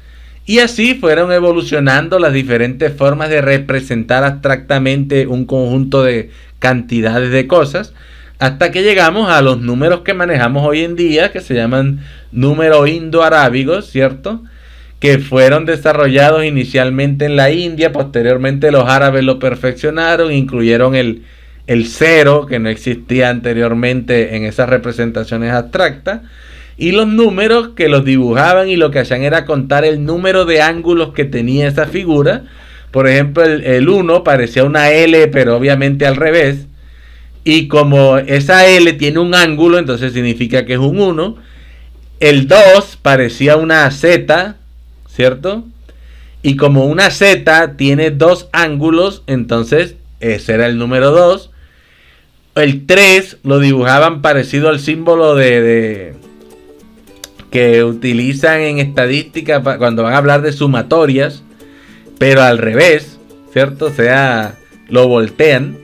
Y así fueron evolucionando las diferentes formas de representar abstractamente un conjunto de cantidades de cosas, hasta que llegamos a los números que manejamos hoy en día, que se llaman números indoarábigos, ¿cierto? Que fueron desarrollados inicialmente en la India, posteriormente los árabes lo perfeccionaron, incluyeron el cero, que no existía anteriormente en esas representaciones abstractas, y los números que los dibujaban y lo que hacían era contar el número de ángulos que tenía esa figura. Por ejemplo, el 1 parecía una L, pero obviamente al revés. Y como esa L tiene un ángulo, entonces significa que es un 1. El 2 parecía una Z, ¿cierto? Y como una Z tiene dos ángulos, entonces ese era el número 2. El 3 lo dibujaban parecido al símbolo que utilizan en estadística cuando van a hablar de sumatorias, pero al revés, ¿cierto? O sea, lo voltean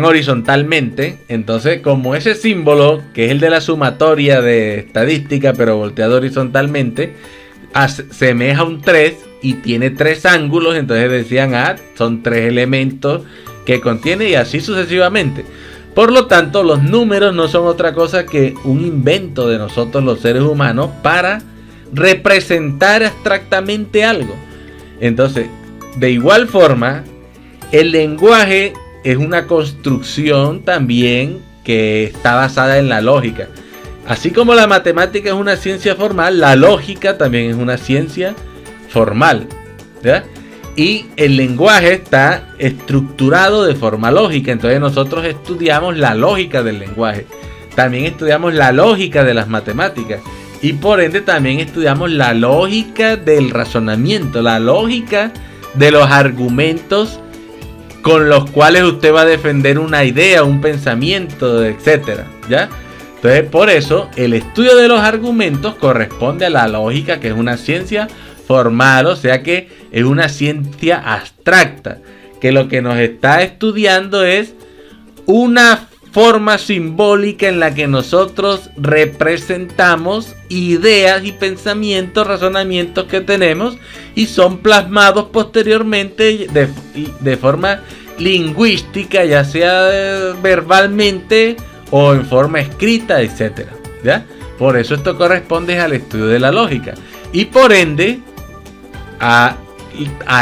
horizontalmente. Entonces, como ese símbolo, que es el de la sumatoria de estadística, pero volteado horizontalmente, semeja un 3 y tiene 3 ángulos, entonces decían, son 3 elementos que contiene, y así sucesivamente. Por lo tanto, los números no son otra cosa que un invento de nosotros los seres humanos para representar abstractamente algo. Entonces, de igual forma, el lenguaje es una construcción también que está basada en la lógica. Así como la matemática es una ciencia formal, la lógica también es una ciencia formal, ¿verdad? Y el lenguaje está estructurado de forma lógica. Entonces nosotros estudiamos la lógica del lenguaje. También estudiamos la lógica de las matemáticas. Y por ende también estudiamos la lógica del razonamiento. La lógica de los argumentos con los cuales usted va a defender una idea, un pensamiento, etcétera, ¿ya? Entonces por eso el estudio de los argumentos corresponde a la lógica, que es una ciencia formal, o sea que es una ciencia abstracta, que lo que nos está estudiando es una forma simbólica en la que nosotros representamos ideas y pensamientos, razonamientos que tenemos, y son plasmados posteriormente de forma lingüística, ya sea verbalmente o en forma escrita, etcétera, ¿ya? Por eso esto corresponde al estudio de la lógica, y por ende a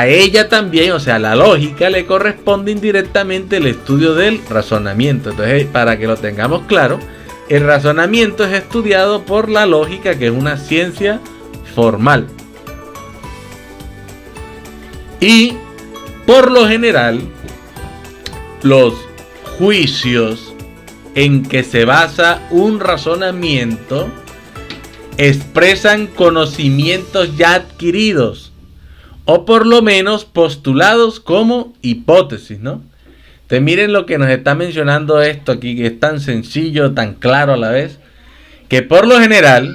ella también, o sea, a la lógica le corresponde indirectamente el estudio del razonamiento. Entonces, para que lo tengamos claro, el razonamiento es estudiado por la lógica, que es una ciencia formal. Y por lo general, los juicios en que se basa un razonamiento expresan conocimientos ya adquiridos o por lo menos postulados como hipótesis, ¿no? Entonces miren lo que nos está mencionando esto aquí, que es tan sencillo, tan claro a la vez, que por lo general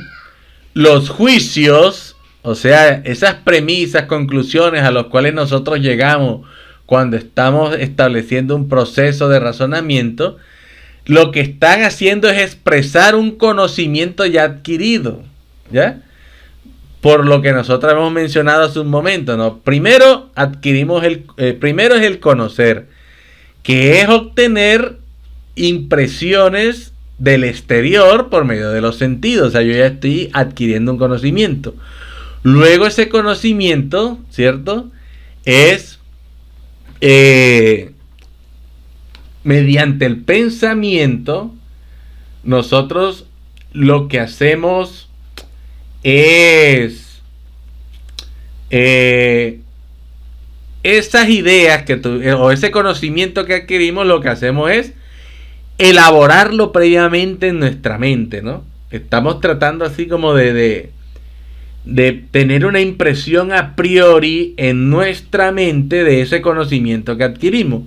los juicios, o sea, esas premisas, conclusiones a las cuales nosotros llegamos cuando estamos estableciendo un proceso de razonamiento, lo que están haciendo es expresar un conocimiento ya adquirido, ¿ya? Por lo que nosotros hemos mencionado hace un momento, ¿no? Primero primero es el conocer, que es obtener impresiones del exterior por medio de los sentidos. O sea, yo ya estoy adquiriendo un conocimiento. Luego ese conocimiento, ¿cierto? Es mediante el pensamiento, nosotros lo que hacemos es esas ideas o ese conocimiento que adquirimos, lo que hacemos es elaborarlo previamente en nuestra mente, ¿no? Estamos tratando así como de tener una impresión a priori en nuestra mente de ese conocimiento que adquirimos.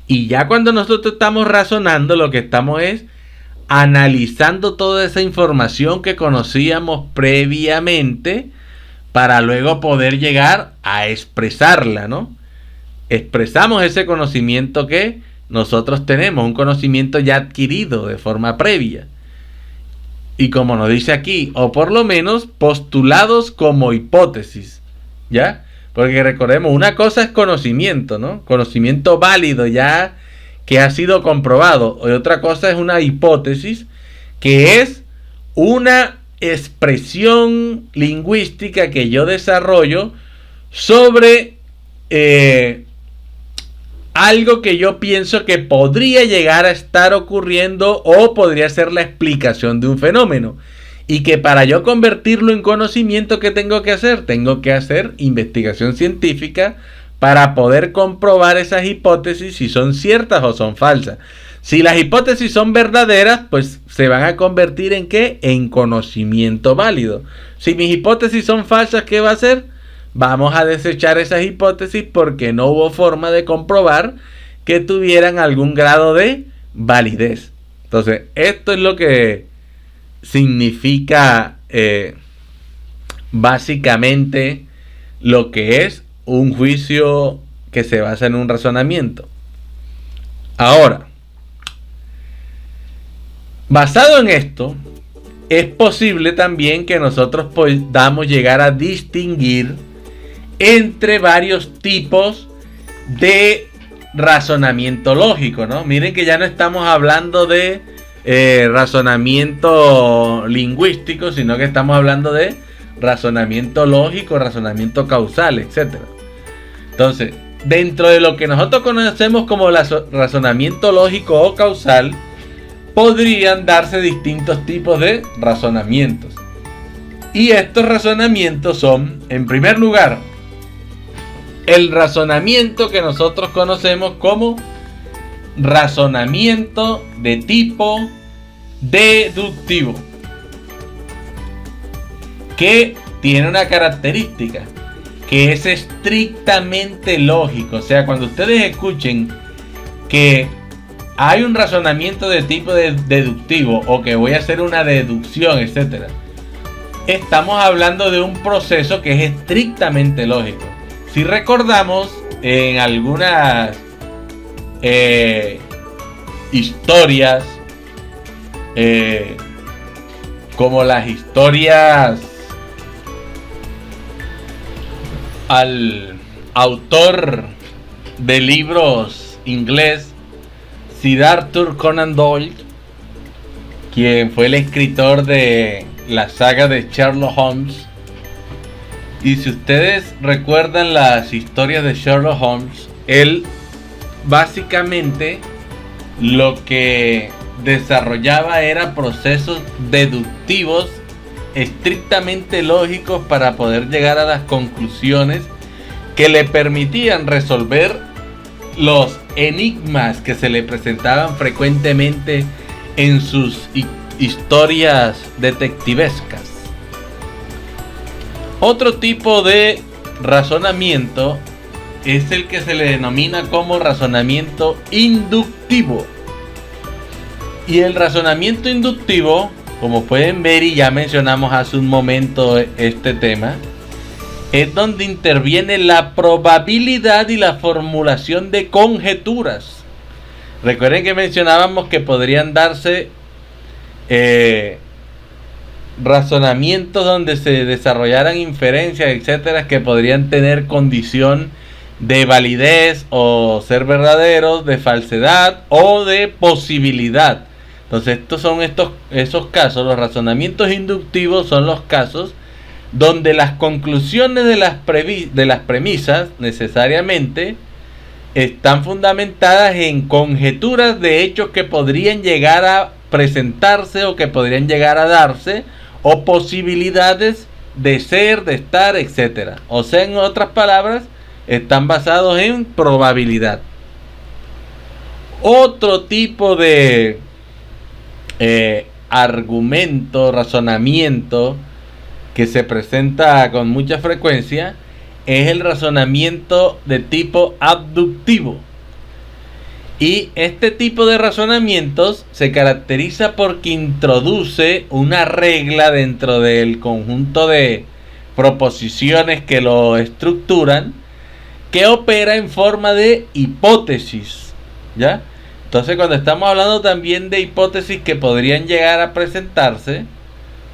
Y ya cuando nosotros estamos razonando, lo que estamos es analizando toda esa información que conocíamos previamente para luego poder llegar a expresarla, ¿no? Expresamos ese conocimiento que nosotros tenemos, un conocimiento ya adquirido de forma previa. Y como nos dice aquí, o por lo menos postulados como hipótesis, ¿ya? Porque recordemos, una cosa es conocimiento, ¿no? Conocimiento válido ya que ha sido comprobado. Y otra cosa es una hipótesis, que es una expresión lingüística que yo desarrollo sobre algo que yo pienso que podría llegar a estar ocurriendo o podría ser la explicación de un fenómeno. Y que para yo convertirlo en conocimiento, ¿qué tengo que hacer? Tengo que hacer investigación científica para poder comprobar esas hipótesis si son ciertas o son falsas. Si las hipótesis son verdaderas, pues se van a convertir ¿en qué? En conocimiento válido. Si mis hipótesis son falsas, ¿qué va a hacer? Vamos a desechar esas hipótesis porque no hubo forma de comprobar que tuvieran algún grado de validez. Entonces, esto es lo que significa básicamente lo que es un juicio que se basa en un razonamiento. Ahora, basado en esto, es posible también que nosotros podamos llegar a distinguir entre varios tipos de razonamiento lógico, ¿no? Miren que ya no estamos hablando de razonamiento lingüístico, sino que estamos hablando de razonamiento lógico, razonamiento causal, etc. Entonces, dentro de lo que nosotros conocemos como razonamiento lógico o causal, podrían darse distintos tipos de razonamientos. Y estos razonamientos son, en primer lugar, el razonamiento que nosotros conocemos como razonamiento de tipo deductivo, que tiene una característica, que es estrictamente lógico. O sea, cuando ustedes escuchen que hay un razonamiento de tipo deductivo o que voy a hacer una deducción, etc., estamos hablando de un proceso que es estrictamente lógico. Si recordamos en algunas historias, como las historias al autor de libros inglés Sir Arthur Conan Doyle, quien fue el escritor de la saga de Sherlock Holmes. Y si ustedes recuerdan las historias de Sherlock Holmes, él básicamente lo que desarrollaba era procesos deductivos estrictamente lógicos para poder llegar a las conclusiones que le permitían resolver los enigmas que se le presentaban frecuentemente en sus historias detectivescas. Otro tipo de razonamiento es el que se le denomina como razonamiento inductivo. Y el razonamiento inductivo, como pueden ver y ya mencionamos hace un momento este tema, es donde interviene la probabilidad y la formulación de conjeturas. Recuerden que mencionábamos que podrían darse razonamientos donde se desarrollaran inferencias, etcétera, que podrían tener condición de validez o ser verdaderos, de falsedad o de posibilidad. Entonces estos son esos casos. Los razonamientos inductivos son los casos donde las conclusiones de las premisas necesariamente están fundamentadas en conjeturas de hechos que podrían llegar a presentarse o que podrían llegar a darse, o posibilidades de ser, de estar, etcétera. O sea, en otras palabras, están basados en probabilidad. Otro tipo de argumento, razonamiento que se presenta con mucha frecuencia es el razonamiento de tipo abductivo. Y este tipo de razonamientos se caracteriza porque introduce una regla dentro del conjunto de proposiciones que lo estructuran, que opera en forma de hipótesis, ¿ya? Entonces, cuando estamos hablando también de hipótesis que podrían llegar a presentarse,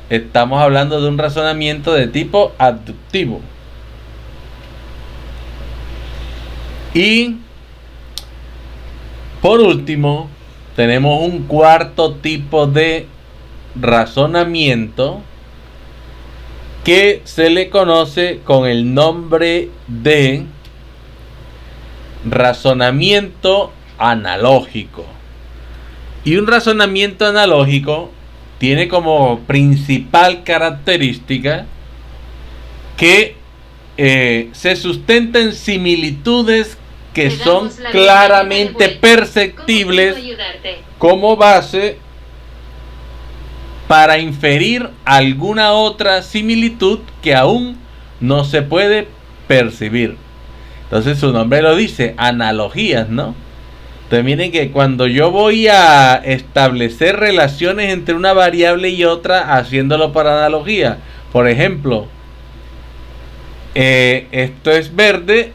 estamos hablando de un razonamiento de tipo abductivo. Y por último, tenemos un cuarto tipo de razonamiento que se le conoce con el nombre de razonamiento analógico. Y un razonamiento analógico tiene como principal característica que se sustenta en similitudes que son claramente perceptibles como base para inferir alguna otra similitud que aún no se puede percibir. Entonces su nombre lo dice, analogías, ¿no? Entonces miren que cuando yo voy a establecer relaciones entre una variable y otra haciéndolo por analogía, por ejemplo, esto es verde,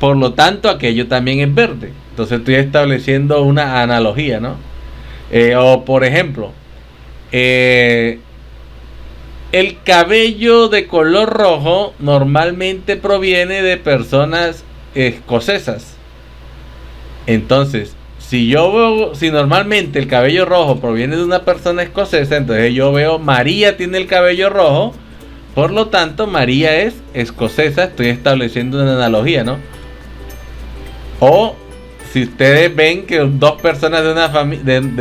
por lo tanto aquello también es verde. Entonces estoy estableciendo una analogía, ¿no? O por ejemplo, el cabello de color rojo normalmente proviene de personas escocesas. Entonces, si normalmente el cabello rojo proviene de una persona escocesa, entonces yo veo María tiene el cabello rojo, por lo tanto María es escocesa. Estoy estableciendo una analogía, ¿no? O si ustedes ven que dos personas de una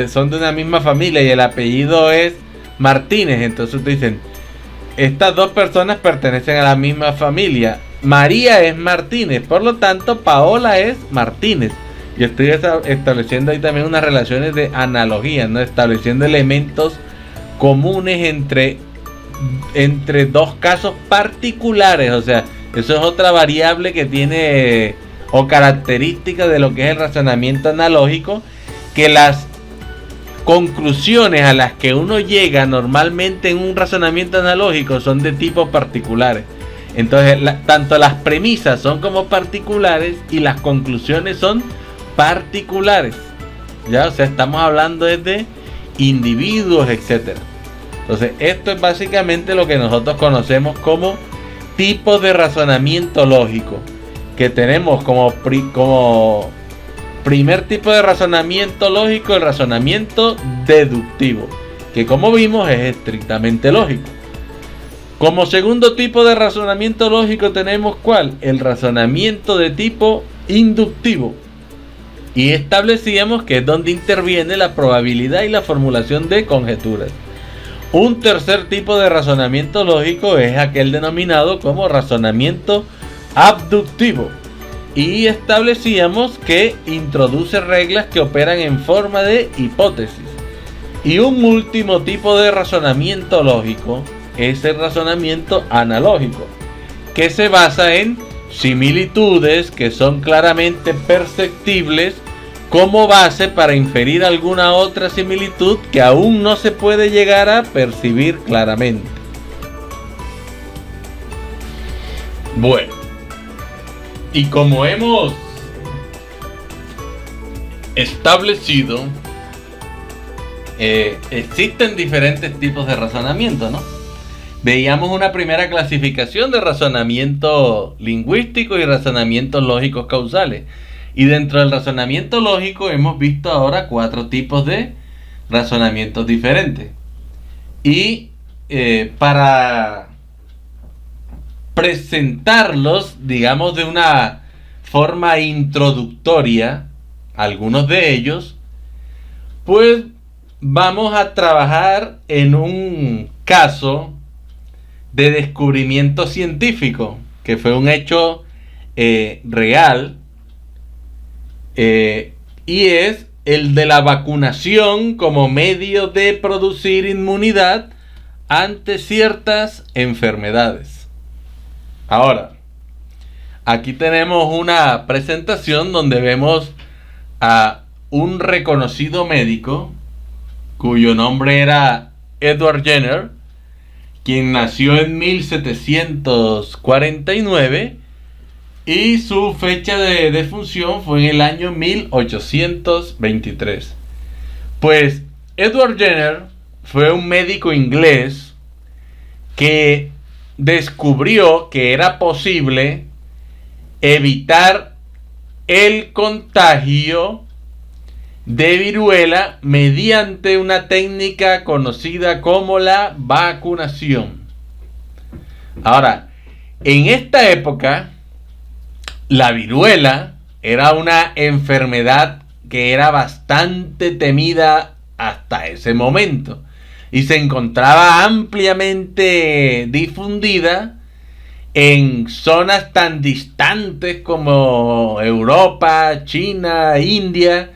son de una misma familia y el apellido es Martínez, entonces ustedes dicen, estas dos personas pertenecen a la misma familia. María es Martínez, por lo tanto Paola es Martínez. Y estoy estableciendo ahí también unas relaciones de analogía, ¿no? Estableciendo elementos comunes entre dos casos particulares. O sea, eso es otra variable que tiene o característica de lo que es el razonamiento analógico, que las conclusiones a las que uno llega normalmente en un razonamiento analógico son de tipo particulares. Entonces tanto las premisas son como particulares y las conclusiones son particulares, ya, o sea, estamos hablando de individuos, etcétera. Entonces esto es básicamente lo que nosotros conocemos como tipos de razonamiento lógico, que tenemos como primer tipo de razonamiento lógico el razonamiento deductivo, que como vimos es estrictamente lógico. Como segundo tipo de razonamiento lógico tenemos ¿cuál? El razonamiento de tipo inductivo. Y establecíamos que es donde interviene la probabilidad y la formulación de conjeturas. Un tercer tipo de razonamiento lógico es aquel denominado como razonamiento abductivo. Y establecíamos que introduce reglas que operan en forma de hipótesis. Y un último tipo de razonamiento lógico es el razonamiento analógico, que se basa en similitudes que son claramente perceptibles como base para inferir alguna otra similitud que aún no se puede llegar a percibir claramente. Bueno, y como hemos establecido, existen diferentes tipos de razonamiento, ¿no? Veíamos una primera clasificación de razonamiento lingüístico y razonamientos lógicos causales. Y dentro del razonamiento lógico hemos visto ahora 4 tipos de razonamientos diferentes. Y para presentarlos, digamos, de una forma introductoria, algunos de ellos, pues vamos a trabajar en un caso de descubrimiento científico, que fue un hecho real, y es el de la vacunación como medio de producir inmunidad ante ciertas enfermedades. Ahora, aquí tenemos una presentación donde vemos a un reconocido médico cuyo nombre era Edward Jenner, quien nació en 1749 y su fecha de defunción fue en el año 1823. Pues Edward Jenner fue un médico inglés que descubrió que era posible evitar el contagio de viruela mediante una técnica conocida como la vacunación. Ahora, en esta época, la viruela era una enfermedad que era bastante temida hasta ese momento y se encontraba ampliamente difundida en zonas tan distantes como Europa, China, India.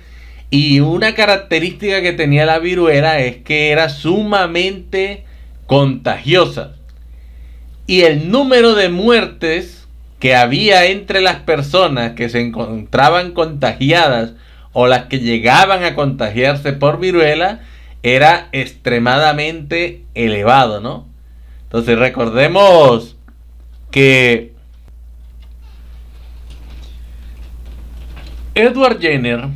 Y una característica que tenía la viruela es que era sumamente contagiosa. Y el número de muertes que había entre las personas que se encontraban contagiadas o las que llegaban a contagiarse por viruela era extremadamente elevado, ¿no? Entonces recordemos que Edward Jenner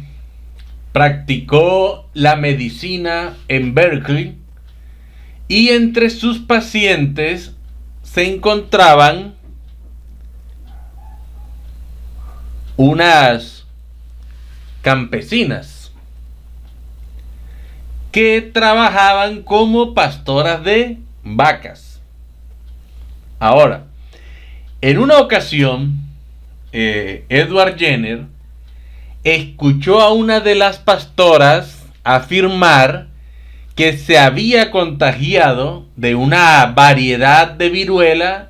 practicó la medicina en Berkeley y entre sus pacientes se encontraban unas campesinas que trabajaban como pastoras de vacas. Ahora, en una ocasión, Edward Jenner escuchó a una de las pastoras afirmar que se había contagiado de una variedad de viruela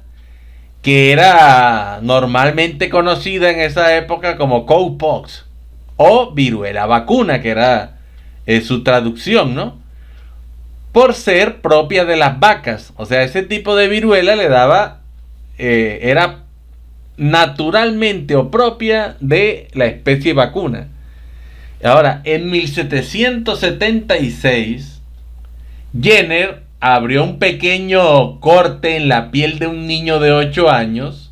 que era normalmente conocida en esa época como cowpox o viruela vacuna, que era su traducción, ¿no? Por ser propia de las vacas. O sea, ese tipo de viruela le daba, era naturalmente o propia de la especie vacuna. Ahora, en 1776, Jenner abrió un pequeño corte en la piel de un niño de 8 años.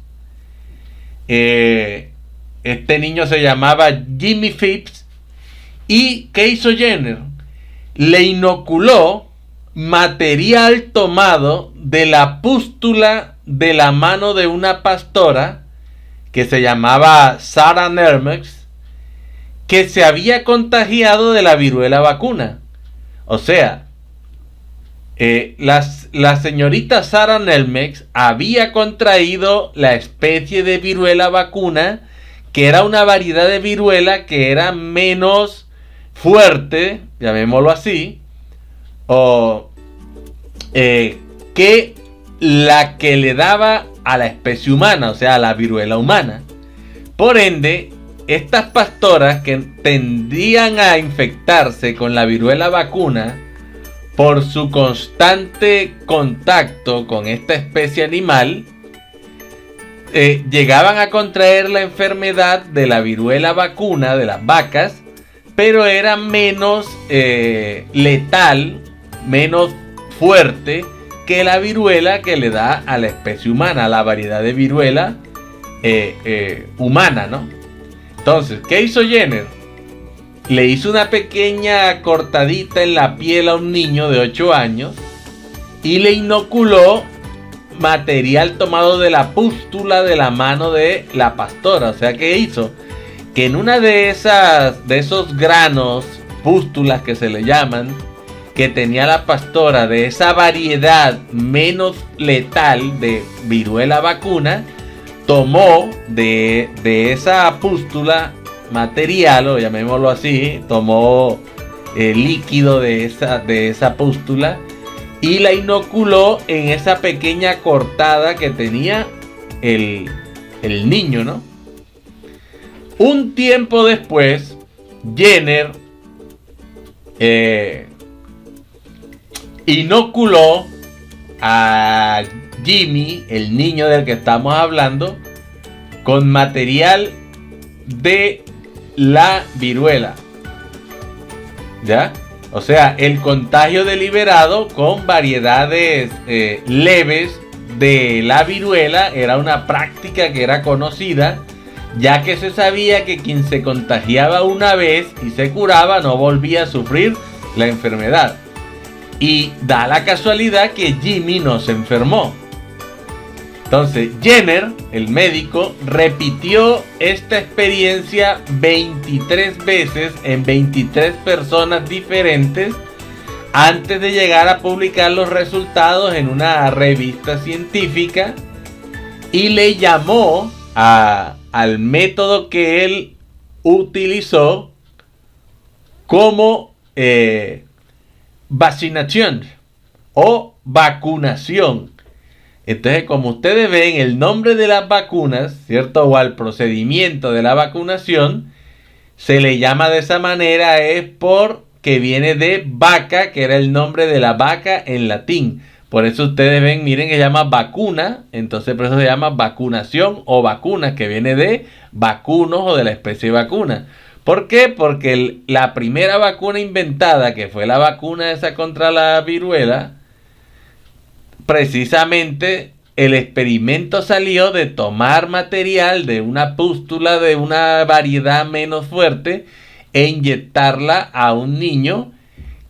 Este niño se llamaba Jimmy Phipps. ¿Y qué hizo Jenner? Le inoculó material tomado de la pústula de la mano de una pastora que se llamaba Sarah Nermex, que se había contagiado de la viruela vacuna. O sea, la señorita Sarah Nermex había contraído la especie de viruela vacuna, que era una variedad de viruela que era menos fuerte, llamémoslo así, o que la que le daba a la especie humana, o sea, a la viruela humana. Por ende, estas pastoras que tendían a infectarse con la viruela vacuna por su constante contacto con esta especie animal, llegaban a contraer la enfermedad de la viruela vacuna de las vacas, pero era menos letal, menos fuerte que la viruela que le da a la especie humana, a la variedad de viruela humana, ¿no? Entonces, ¿qué hizo Jenner? Le hizo una pequeña cortadita en la piel a un niño de 8 años y le inoculó material tomado de la pústula de la mano de la pastora. O sea, ¿qué hizo? Que en una de esos granos, pústulas que se le llaman, que tenía la pastora, de esa variedad menos letal de viruela vacuna, tomó de esa pústula material, o llamémoslo así, tomó líquido de esa pústula y la inoculó en esa pequeña cortada que tenía el niño, ¿no? Un tiempo después, Jenner inoculó a Jimmy, el niño del que estamos hablando, con material de la viruela, ¿ya? O sea, el contagio deliberado con variedades leves de la viruela era una práctica que era conocida, ya que se sabía que quien se contagiaba una vez y se curaba no volvía a sufrir la enfermedad. Y da la casualidad que Jimmy no se enfermó. Entonces, Jenner, el médico, repitió esta experiencia 23 veces en 23 personas diferentes antes de llegar a publicar los resultados en una revista científica, y le llamó al método que él utilizó como vaccinación o vacunación. Entonces, como ustedes ven, el nombre de las vacunas, ¿cierto? O al procedimiento de la vacunación, se le llama de esa manera, es porque viene de vaca, que era el nombre de la vaca en latín. Por eso ustedes ven, miren que se llama vacuna, entonces por eso se llama vacunación o vacunas, que viene de vacunos o de la especie vacuna. ¿Por qué? Porque la primera vacuna inventada, que fue la vacuna esa contra la viruela, precisamente el experimento salió de tomar material de una pústula de una variedad menos fuerte e inyectarla a un niño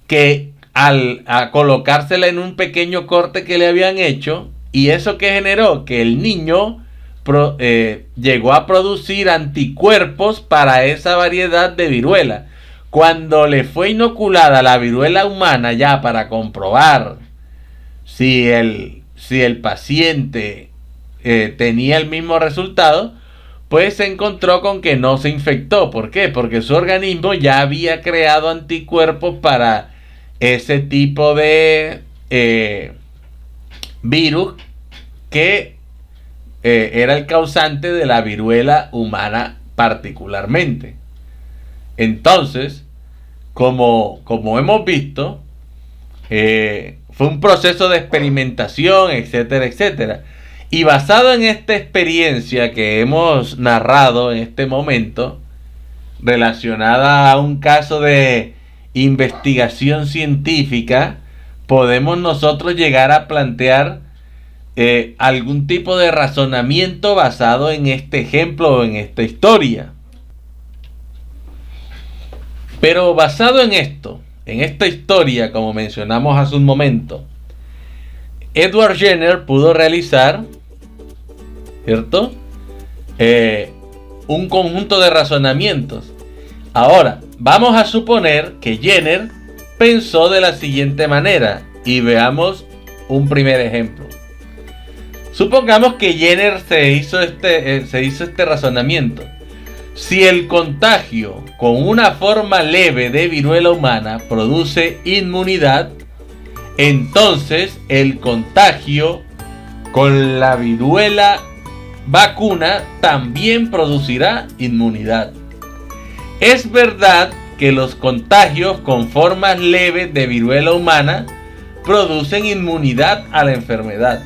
que a colocársela en un pequeño corte que le habían hecho, y eso que generó que el niño llegó a producir anticuerpos para esa variedad de viruela. Cuando le fue inoculada la viruela humana, ya para comprobar si el paciente tenía el mismo resultado, pues se encontró con que no se infectó. ¿Por qué? Porque su organismo ya había creado anticuerpos para ese tipo de virus que era el causante de la viruela humana particularmente. Entonces, como hemos visto, fue un proceso de experimentación, etcétera, etcétera. Y basado en esta experiencia que hemos narrado en este momento, relacionada a un caso de investigación científica, podemos nosotros llegar a plantear algún tipo de razonamiento basado en este ejemplo o en esta historia. Pero basado en esto, en esta historia, como mencionamos hace un momento, Edward Jenner pudo realizar, ¿cierto?, un conjunto de razonamientos. Ahora, vamos a suponer que Jenner pensó de la siguiente manera, y veamos un primer ejemplo. Supongamos que Jenner se hizo este razonamiento. Si el contagio con una forma leve de viruela humana produce inmunidad, entonces el contagio con la viruela vacuna también producirá inmunidad. Es verdad que los contagios con formas leves de viruela humana producen inmunidad a la enfermedad.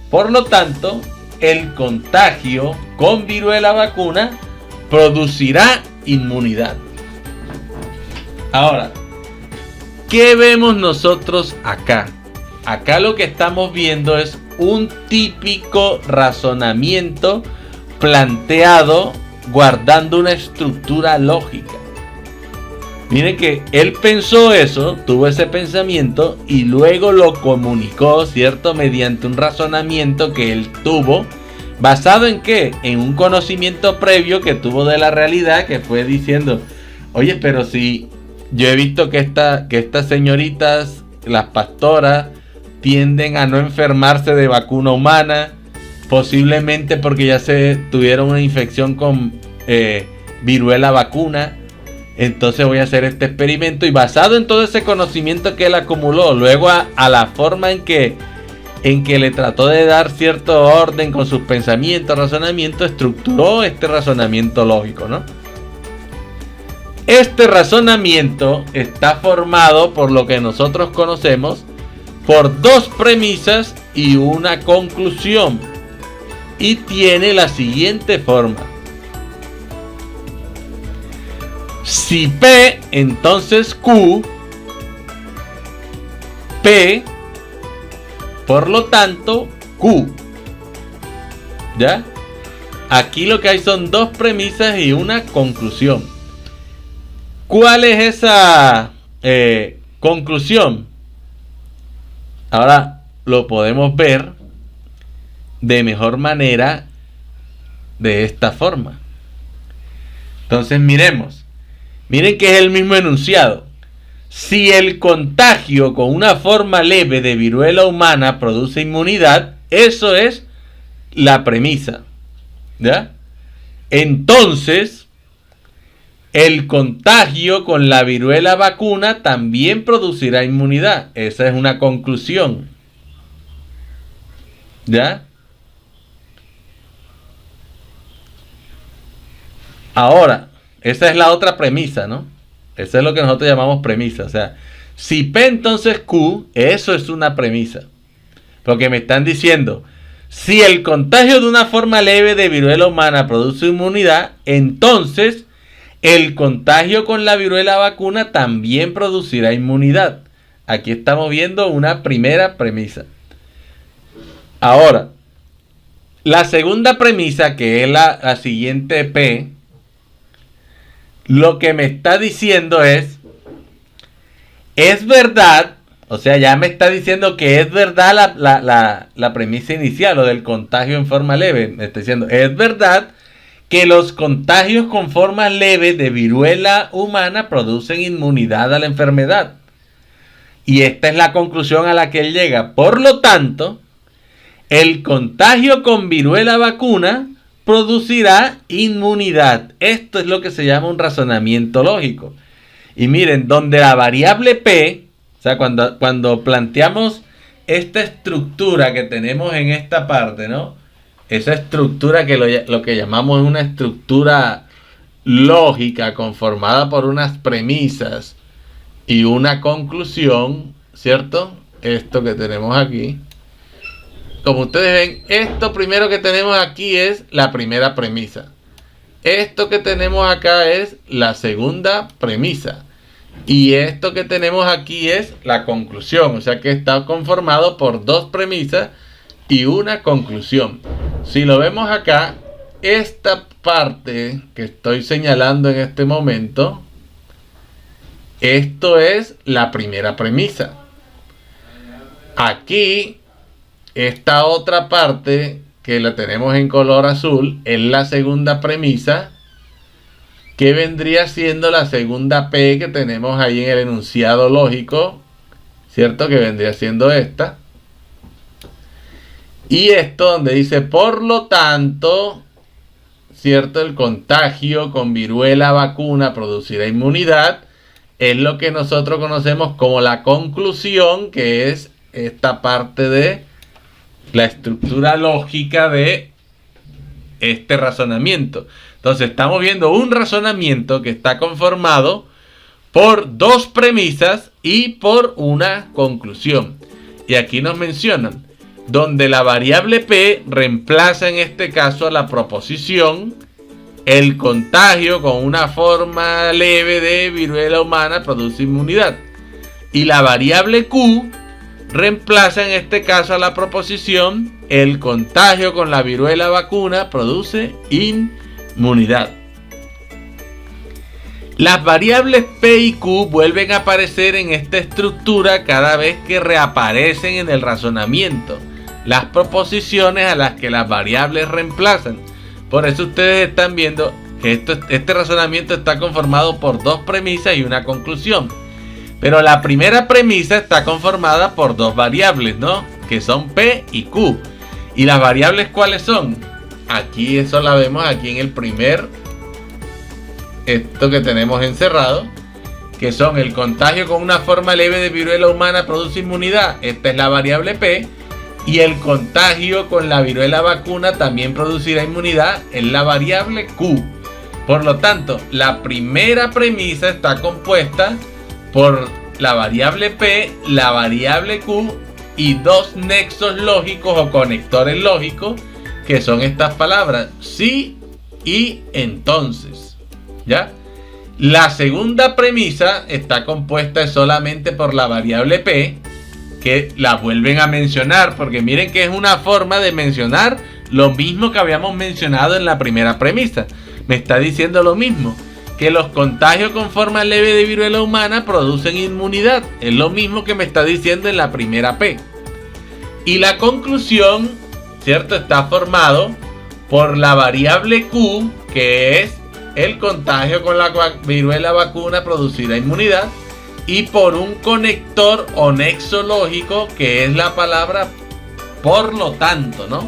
Por lo tanto, el contagio con viruela vacuna producirá inmunidad. Ahora, ¿qué vemos nosotros acá? Acá lo que estamos viendo es un típico razonamiento planteado guardando una estructura lógica. Miren que él pensó eso, tuvo ese pensamiento y luego lo comunicó, ¿cierto? Mediante un razonamiento que él tuvo. ¿Basado en qué? En un conocimiento previo que tuvo de la realidad, que fue diciendo, oye, pero si yo he visto que estas señoritas, las pastoras, tienden a no enfermarse de vacuna humana, posiblemente porque ya se tuvieron una infección con viruela vacuna. Entonces voy a hacer este experimento y basado en todo ese conocimiento que él acumuló, luego a la forma en que le trató de dar cierto orden con sus pensamientos, razonamiento, estructuró este razonamiento lógico, ¿no? Este razonamiento está formado por lo que nosotros conocemos por dos premisas y una conclusión, y tiene la siguiente forma. Si P, entonces Q, P, por lo tanto Q. ¿Ya? Aquí lo que hay son dos premisas y una conclusión. ¿Cuál es esa conclusión? Ahora lo podemos ver de mejor manera de esta forma. Entonces miren que es el mismo enunciado. Si el contagio con una forma leve de viruela humana produce inmunidad, eso es la premisa, ¿ya? Entonces, el contagio con la viruela vacuna también producirá inmunidad. Esa es una conclusión, ¿ya? Ahora, esa es la otra premisa, ¿no? Esa es lo que nosotros llamamos premisa. O sea, si P entonces Q, eso es una premisa. Porque me están diciendo, si el contagio de una forma leve de viruela humana produce inmunidad, entonces el contagio con la viruela vacuna también producirá inmunidad. Aquí estamos viendo una primera premisa. Ahora, la segunda premisa, que es la siguiente P, lo que me está diciendo es verdad, o sea, ya me está diciendo que es verdad la premisa inicial, lo del contagio en forma leve. Me está diciendo, es verdad que los contagios con formas leves de viruela humana producen inmunidad a la enfermedad. Y esta es la conclusión a la que él llega. Por lo tanto, el contagio con viruela vacuna producirá inmunidad. Esto es lo que se llama un razonamiento lógico. Y miren, donde la variable P, o sea, cuando planteamos esta estructura que tenemos en esta parte, ¿no? Esa estructura que lo que llamamos una estructura lógica conformada por unas premisas y una conclusión, ¿cierto? Esto que tenemos aquí. Como ustedes ven, esto primero que tenemos aquí es la primera premisa. Esto que tenemos acá es la segunda premisa. Y esto que tenemos aquí es la conclusión. O sea que está conformado por dos premisas y una conclusión. Si lo vemos acá, esta parte que estoy señalando en este momento, esto es la primera premisa. Aquí, esta otra parte que la tenemos en color azul es la segunda premisa, que vendría siendo la segunda P que tenemos ahí en el enunciado lógico, ¿cierto? Que vendría siendo esta. Y esto donde dice, por lo tanto, ¿cierto? El contagio con viruela vacuna producirá inmunidad, es lo que nosotros conocemos como la conclusión, que es esta parte de la estructura lógica de este razonamiento. Entonces estamos viendo un razonamiento que está conformado por dos premisas y por una conclusión. Y aquí nos mencionan, donde la variable P reemplaza en este caso a la proposición, el contagio con una forma leve de viruela humana produce inmunidad. Y la variable Q reemplaza en este caso a la proposición, el contagio con la viruela vacuna produce inmunidad. Las variables P y Q vuelven a aparecer en esta estructura cada vez que reaparecen en el razonamiento las proposiciones a las que las variables reemplazan. Por eso ustedes están viendo que este razonamiento está conformado por dos premisas y una conclusión. Pero la primera premisa está conformada por dos variables, ¿no? Que son P y Q. ¿Y las variables cuáles son? Aquí eso la vemos aquí en el primer, esto que tenemos encerrado, que son el contagio con una forma leve de viruela humana produce inmunidad. Esta es la variable P. Y el contagio con la viruela vacuna también producirá inmunidad, es la variable Q. Por lo tanto, la primera premisa está compuesta por la variable P, la variable Q y dos nexos lógicos o conectores lógicos, que son estas palabras, sí y entonces. ¿Ya? La segunda premisa está compuesta solamente por la variable P, que la vuelven a mencionar, porque miren que es una forma de mencionar lo mismo que habíamos mencionado en la primera premisa. Me está diciendo lo mismo, que los contagios con forma leve de viruela humana producen inmunidad. Es lo mismo que me está diciendo en la primera P. Y la conclusión, ¿cierto?, está formado por la variable Q, que es el contagio con la viruela vacuna producirá inmunidad, y por un conector o nexo lógico, que es la palabra por lo tanto, ¿no?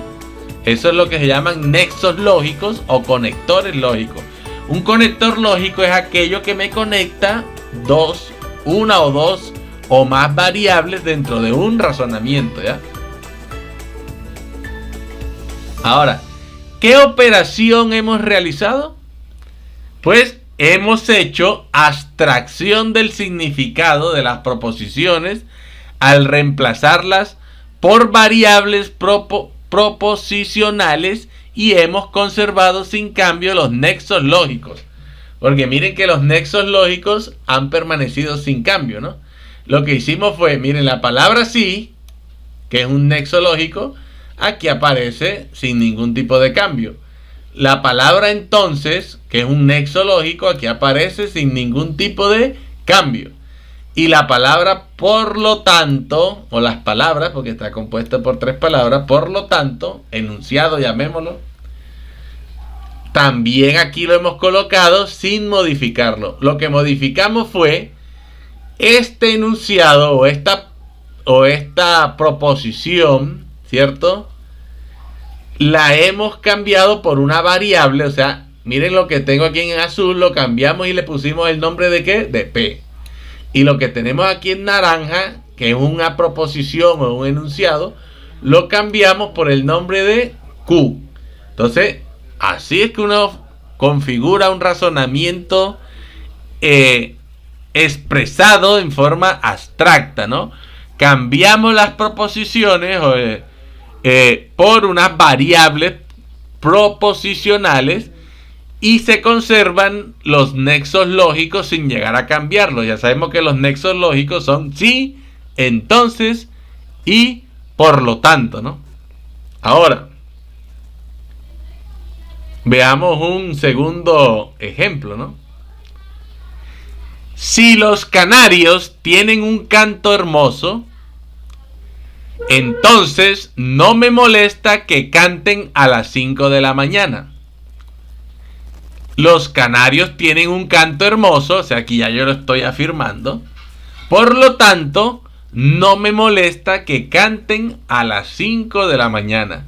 Eso es lo que se llaman nexos lógicos o conectores lógicos. Un conector lógico es aquello que me conecta una o dos o más variables dentro de un razonamiento, ¿ya? Ahora, ¿qué operación hemos realizado? Pues hemos hecho abstracción del significado de las proposiciones al reemplazarlas por variables proposicionales y hemos conservado sin cambio los nexos lógicos. Porque miren que los nexos lógicos han permanecido sin cambio, ¿no? Lo que hicimos fue, miren, la palabra sí, que es un nexo lógico, aquí aparece sin ningún tipo de cambio. La palabra entonces, que es un nexo lógico, aquí aparece sin ningún tipo de cambio. Y la palabra por lo tanto, o las palabras, porque está compuesta por tres palabras, por lo tanto, enunciado llamémoslo, también aquí lo hemos colocado sin modificarlo. Lo que modificamos fue este enunciado o esta proposición, ¿cierto? La hemos cambiado por una variable, o sea, miren lo que tengo aquí en azul, lo cambiamos y le pusimos el nombre de ¿qué? De P. Y lo que tenemos aquí en naranja, que es una proposición o un enunciado, lo cambiamos por el nombre de Q. Entonces, así es que uno configura un razonamiento expresado en forma abstracta, ¿no? Cambiamos las proposiciones por unas variables proposicionales y se conservan los nexos lógicos sin llegar a cambiarlos. Ya sabemos que los nexos lógicos son sí, entonces y por lo tanto, ¿no? Ahora, veamos un segundo ejemplo, ¿no? Si los canarios tienen un canto hermoso, entonces no me molesta que canten a las 5 de la mañana. Los canarios tienen un canto hermoso, o sea, aquí ya yo lo estoy afirmando. Por lo tanto, no me molesta que canten a las 5 de la mañana.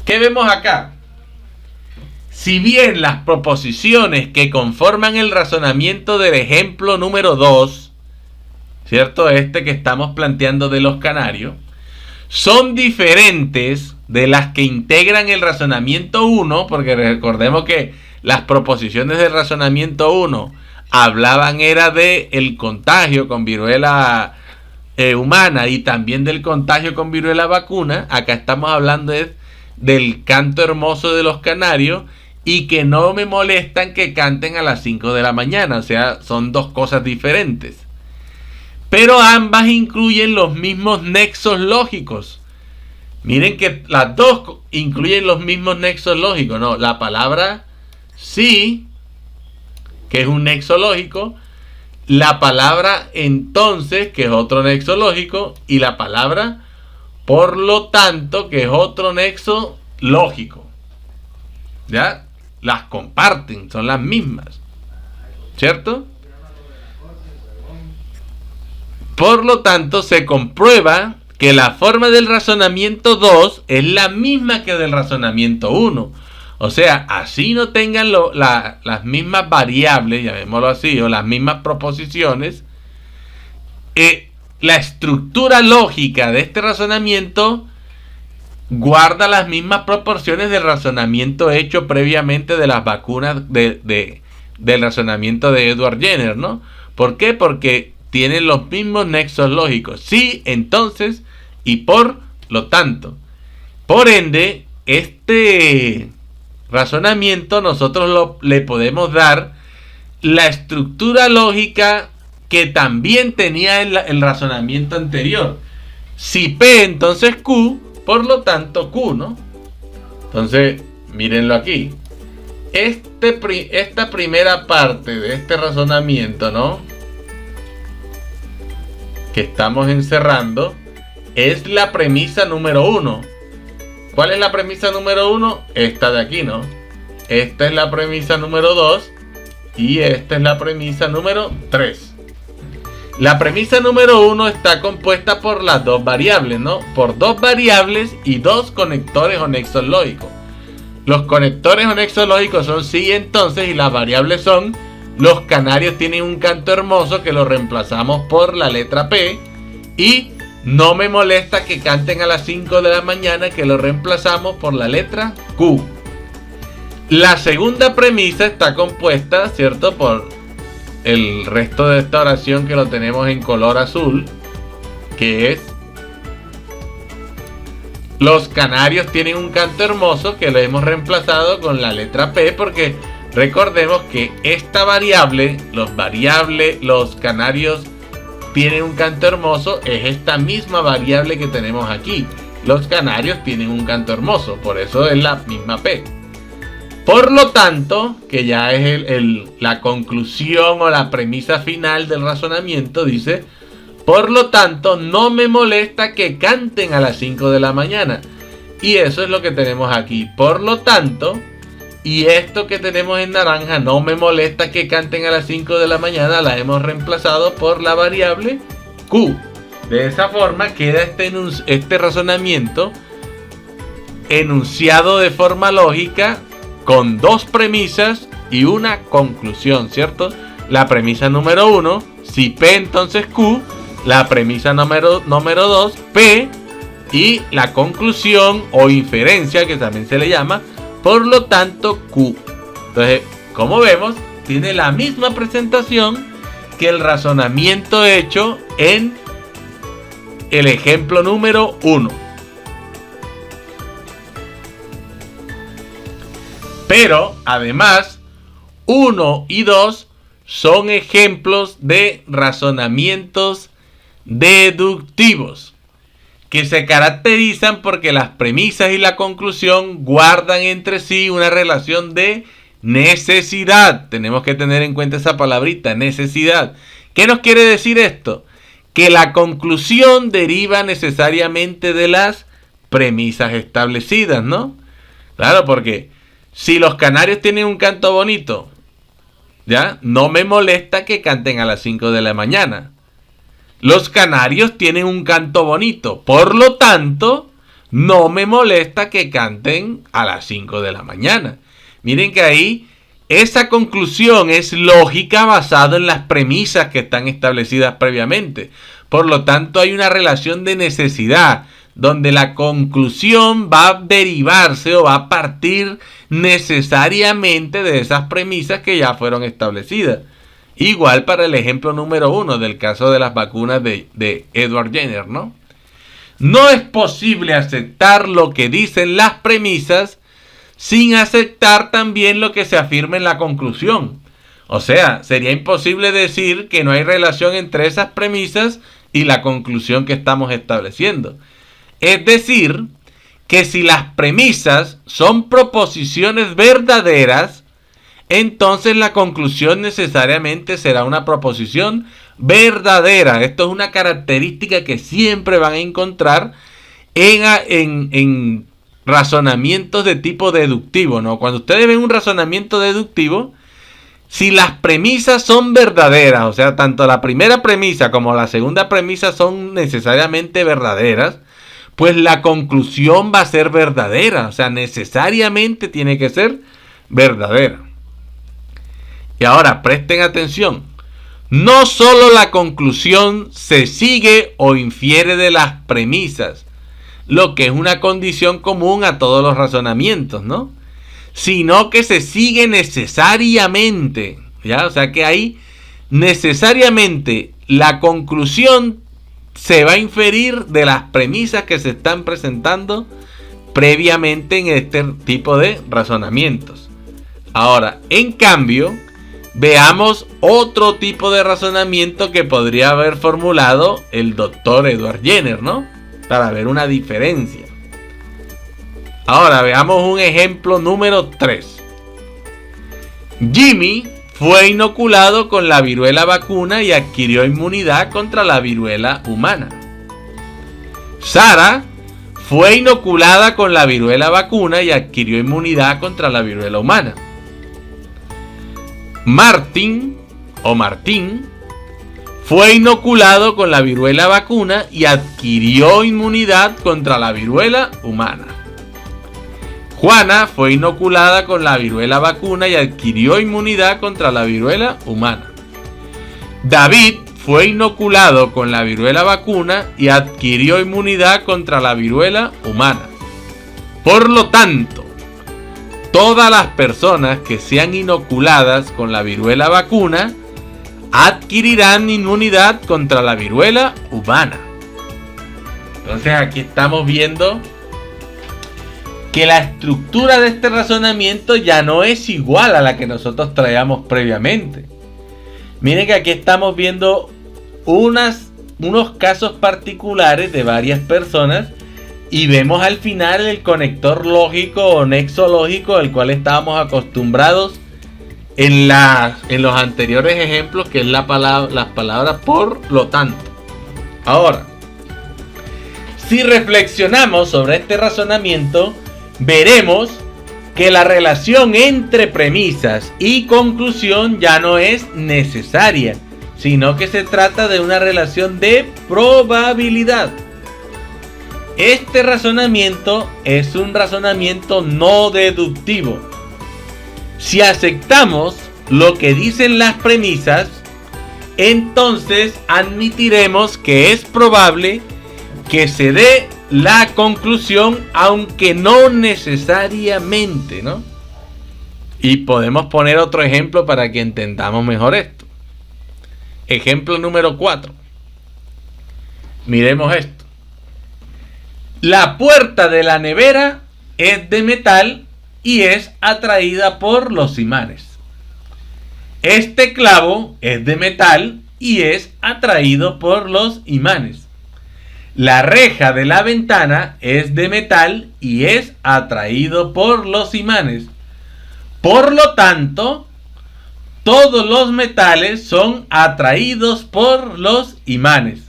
¿Qué vemos acá? Si bien las proposiciones que conforman el razonamiento del ejemplo número 2, ¿cierto? Este que estamos planteando de los canarios, son diferentes de las que integran el razonamiento 1, porque recordemos que las proposiciones del razonamiento 1 hablaban era de el contagio con viruela humana y también del contagio con viruela vacuna, acá estamos hablando del canto hermoso de los canarios y que no me molestan que canten a las 5 de la mañana. O sea, son dos cosas diferentes. Pero ambas incluyen los mismos nexos lógicos. Miren que las dos incluyen los mismos nexos lógicos. No, la palabra sí, que es un nexo lógico. La palabra entonces, que es otro nexo lógico. Y la palabra por lo tanto, que es otro nexo lógico. ¿Ya? Las comparten, son las mismas. ¿Cierto? Por lo tanto, se comprueba que la forma del razonamiento 2 es la misma que del razonamiento 1. O sea, así no tengan las mismas variables, llamémoslo así, o las mismas proposiciones, la estructura lógica de este razonamiento guarda las mismas proporciones del razonamiento hecho previamente de las vacunas del razonamiento de Edward Jenner, ¿no? ¿Por qué? Porque tienen los mismos nexos lógicos. Sí, entonces y por lo tanto. Por ende, este razonamiento nosotros le podemos dar la estructura lógica que también tenía el razonamiento anterior. Si P, entonces Q, por lo tanto Q, ¿no? Entonces, mírenlo aquí. Esta primera parte de este razonamiento, ¿no?, que estamos encerrando, es la premisa número 1. ¿Cuál es la premisa número 1? Esta de aquí, ¿no? Esta es la premisa número 2 y esta es la premisa número 3. La premisa número 1 está compuesta por las dos variables, ¿no? Por dos variables y dos conectores o nexos lógicos. Los conectores o nexos lógicos son sí y entonces, y las variables son: los canarios tienen un canto hermoso, que lo reemplazamos por la letra P, y no me molesta que canten a las 5 de la mañana, que lo reemplazamos por la letra Q. La segunda premisa está compuesta, ¿cierto?, por el resto de esta oración, que lo tenemos en color azul, que es: los canarios tienen un canto hermoso, que lo hemos reemplazado con la letra P, porque recordemos que esta variable, los canarios tienen un canto hermoso, es esta misma variable que tenemos aquí. Los canarios tienen un canto hermoso, por eso es la misma P. Por lo tanto, que ya es la conclusión o la premisa final del razonamiento, dice: por lo tanto, no me molesta que canten a las 5 de la mañana. Y eso es lo que tenemos aquí. Por lo tanto, y esto que tenemos en naranja, no me molesta que canten a las 5 de la mañana, la hemos reemplazado por la variable Q. De esa forma queda este razonamiento enunciado de forma lógica, con dos premisas y una conclusión, ¿cierto? La premisa número 1, si P, entonces Q. La premisa número 2, P. Y la conclusión o inferencia, que también se le llama, por lo tanto Q. Entonces, como vemos, tiene la misma presentación que el razonamiento hecho en el ejemplo número 1. Pero, además, 1 y 2 son ejemplos de razonamientos deductivos, que se caracterizan porque las premisas y la conclusión guardan entre sí una relación de necesidad. Tenemos que tener en cuenta esa palabrita, necesidad. ¿Qué nos quiere decir esto? Que la conclusión deriva necesariamente de las premisas establecidas, ¿no? Claro, porque si los canarios tienen un canto bonito, ¿ya?, no me molesta que canten a las 5 de la mañana. Los canarios tienen un canto bonito, por lo tanto, no me molesta que canten a las 5 de la mañana. Miren que ahí esa conclusión es lógica basada en las premisas que están establecidas previamente. Por lo tanto, hay una relación de necesidad, donde la conclusión va a derivarse o va a partir necesariamente de esas premisas que ya fueron establecidas. Igual para el ejemplo número 1 del caso de las vacunas de Edward Jenner, ¿no? No es posible aceptar lo que dicen las premisas sin aceptar también lo que se afirma en la conclusión. O sea, sería imposible decir que no hay relación entre esas premisas y la conclusión que estamos estableciendo. Es decir, que si las premisas son proposiciones verdaderas, entonces la conclusión necesariamente será una proposición verdadera. Esto es una característica que siempre van a encontrar en razonamientos de tipo deductivo, ¿no? Cuando ustedes ven un razonamiento deductivo, si las premisas son verdaderas, o sea, tanto la primera premisa como la segunda premisa son necesariamente verdaderas, pues la conclusión va a ser verdadera, o sea, necesariamente tiene que ser verdadera. Y ahora, presten atención. No solo la conclusión se sigue o infiere de las premisas, lo que es una condición común a todos los razonamientos, ¿no? Sino que se sigue necesariamente, ¿ya? O sea que ahí necesariamente la conclusión se va a inferir de las premisas que se están presentando previamente en este tipo de razonamientos. Ahora, en cambio, veamos otro tipo de razonamiento que podría haber formulado el doctor Edward Jenner, ¿no? Para ver una diferencia. Ahora veamos un ejemplo número 3. Jimmy fue inoculado con la viruela vacuna y adquirió inmunidad contra la viruela humana. Sara fue inoculada con la viruela vacuna y adquirió inmunidad contra la viruela humana. Martín fue inoculado con la viruela vacuna y adquirió inmunidad contra la viruela humana. Juana fue inoculada con la viruela vacuna y adquirió inmunidad contra la viruela humana. David fue inoculado con la viruela vacuna y adquirió inmunidad contra la viruela humana. Por lo tanto, todas las personas que sean inoculadas con la viruela vacuna adquirirán inmunidad contra la viruela humana. Entonces aquí estamos viendo que la estructura de este razonamiento ya no es igual a la que nosotros traíamos previamente. Miren que aquí estamos viendo unos casos particulares de varias personas y vemos al final el conector lógico o nexo lógico al cual estábamos acostumbrados en los anteriores ejemplos, que es las palabras por lo tanto. Ahora, si reflexionamos sobre este razonamiento, veremos que la relación entre premisas y conclusión ya no es necesaria, sino que se trata de una relación de probabilidad. Este razonamiento es un razonamiento no deductivo. Si aceptamos lo que dicen las premisas, entonces admitiremos que es probable que se dé la conclusión, aunque no necesariamente, ¿no? Y podemos poner otro ejemplo para que entendamos mejor esto. Ejemplo número 4. Miremos esto. La puerta de la nevera es de metal y es atraída por los imanes. Este clavo es de metal y es atraído por los imanes. La reja de la ventana es de metal y es atraído por los imanes. Por lo tanto, todos los metales son atraídos por los imanes.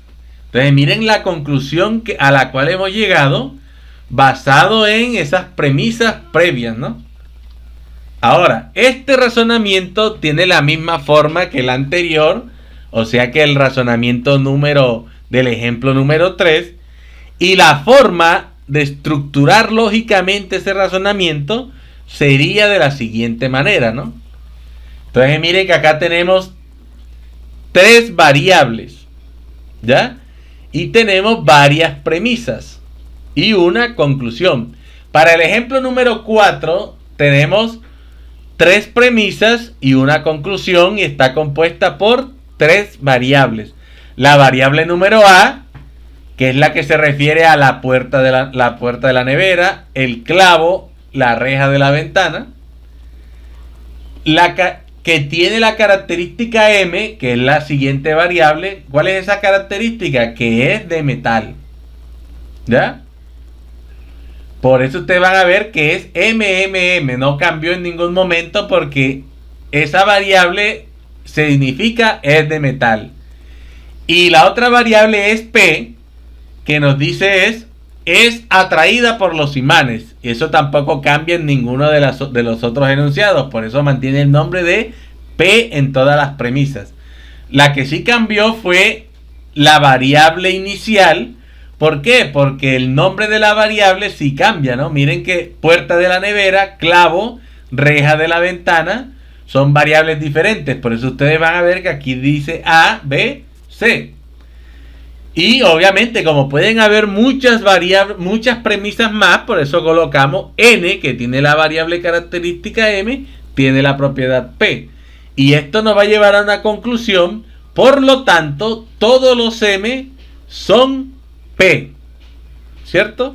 Entonces miren la conclusión a la cual hemos llegado basado en esas premisas previas, ¿no? Ahora, este razonamiento tiene la misma forma que el anterior, o sea que el razonamiento del ejemplo número 3, y la forma de estructurar lógicamente ese razonamiento sería de la siguiente manera, ¿no? Entonces miren que acá tenemos 3 variables, ¿ya? Y tenemos varias premisas y una conclusión. Para el ejemplo número 4 tenemos tres premisas y una conclusión y está compuesta por tres variables. La variable número A, que es la que se refiere a la puerta de la nevera, el clavo, la reja de la ventana. Que tiene la característica M, que es la siguiente variable. ¿Cuál es esa característica? Que es de metal. ¿Ya? Por eso ustedes van a ver que es MMM. No cambió en ningún momento porque esa variable significa es de metal. Y la otra variable es P, que nos dice es atraída por los imanes. Y eso tampoco cambia en ninguno de los otros enunciados. Por eso mantiene el nombre de P en todas las premisas. La que sí cambió fue la variable inicial. ¿Por qué? Porque el nombre de la variable sí cambia, ¿no? Miren que puerta de la nevera, clavo, reja de la ventana son variables diferentes. Por eso ustedes van a ver que aquí dice A, B, C. Y obviamente, como pueden haber muchas premisas más, por eso colocamos N, que tiene la variable característica M, tiene la propiedad P. Y esto nos va a llevar a una conclusión. Por lo tanto, todos los M son P. ¿Cierto?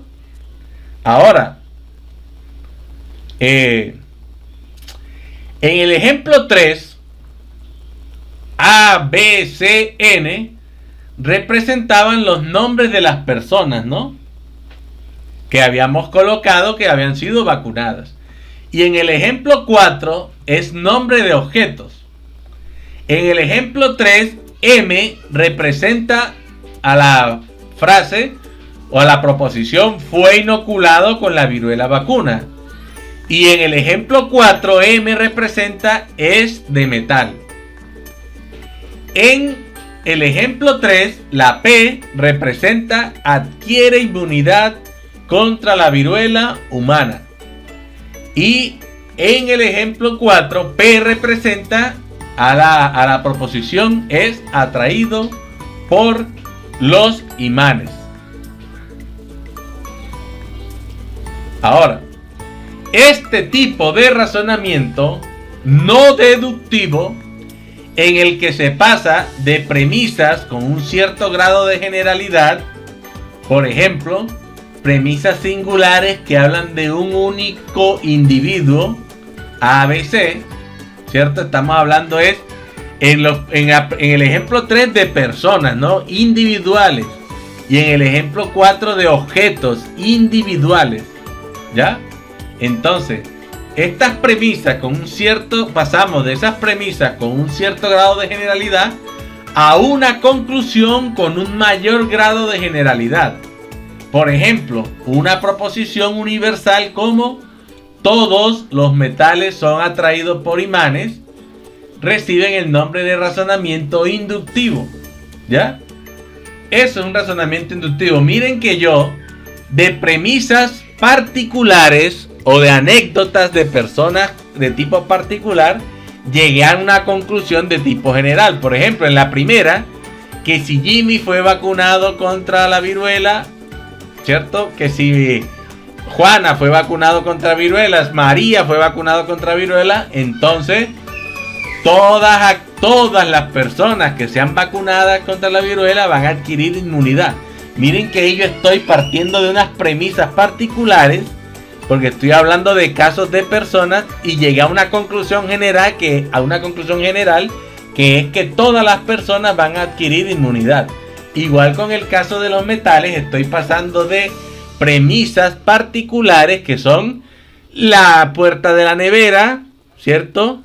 Ahora, en el ejemplo 3, A, B, C, N representaban los nombres de las personas, ¿no? Que habíamos colocado que habían sido vacunadas. Y en el ejemplo 4 es nombre de objetos. En el ejemplo 3, M representa a la frase o a la proposición fue inoculado con la viruela vacuna. Y en el ejemplo 4, M representa es de metal. En el ejemplo 3, la P representa adquiere inmunidad contra la viruela humana. Y en el ejemplo 4, P representa a la proposición es atraído por los imanes. Ahora, este tipo de razonamiento no deductivo, en el que se pasa de premisas con un cierto grado de generalidad, por ejemplo, premisas singulares que hablan de un único individuo, ABC, ¿cierto? Estamos hablando en el ejemplo 3 de personas, ¿no? Individuales. Y en el ejemplo 4 de objetos individuales, ¿ya? Entonces, estas premisas pasamos de esas premisas con un cierto grado de generalidad a una conclusión con un mayor grado de generalidad. Por ejemplo, una proposición universal como todos los metales son atraídos por imanes, reciben el nombre de razonamiento inductivo, ¿ya? Eso es un razonamiento inductivo. Miren que yo, de premisas particulares o de anécdotas de personas de tipo particular, llegué a una conclusión de tipo general. Por ejemplo, en la primera, que si Jimmy fue vacunado contra la viruela, ¿cierto? Que si Juana fue vacunado contra viruelas, María fue vacunado contra viruela, entonces todas las personas que sean vacunadas contra la viruela van a adquirir inmunidad. Miren que yo estoy partiendo de unas premisas particulares, porque estoy hablando de casos de personas y llegué a una conclusión general que es que todas las personas van a adquirir inmunidad. Igual con el caso de los metales, estoy pasando de premisas particulares que son la puerta de la nevera, ¿cierto?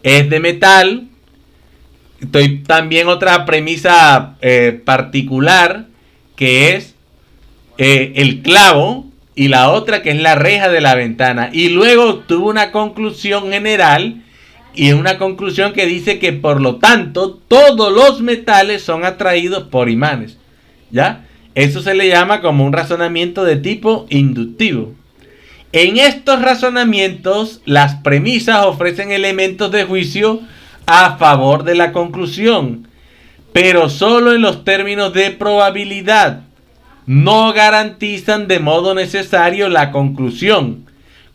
Es de metal. Estoy también otra premisa particular que es el clavo, y la otra que es la reja de la ventana. Y luego obtuve una conclusión general, y una conclusión que dice que por lo tanto todos los metales son atraídos por imanes, ¿ya? Eso se le llama como un razonamiento de tipo inductivo. En estos razonamientos, las premisas ofrecen elementos de juicio a favor de la conclusión, pero solo en los términos de probabilidad. No garantizan de modo necesario la conclusión.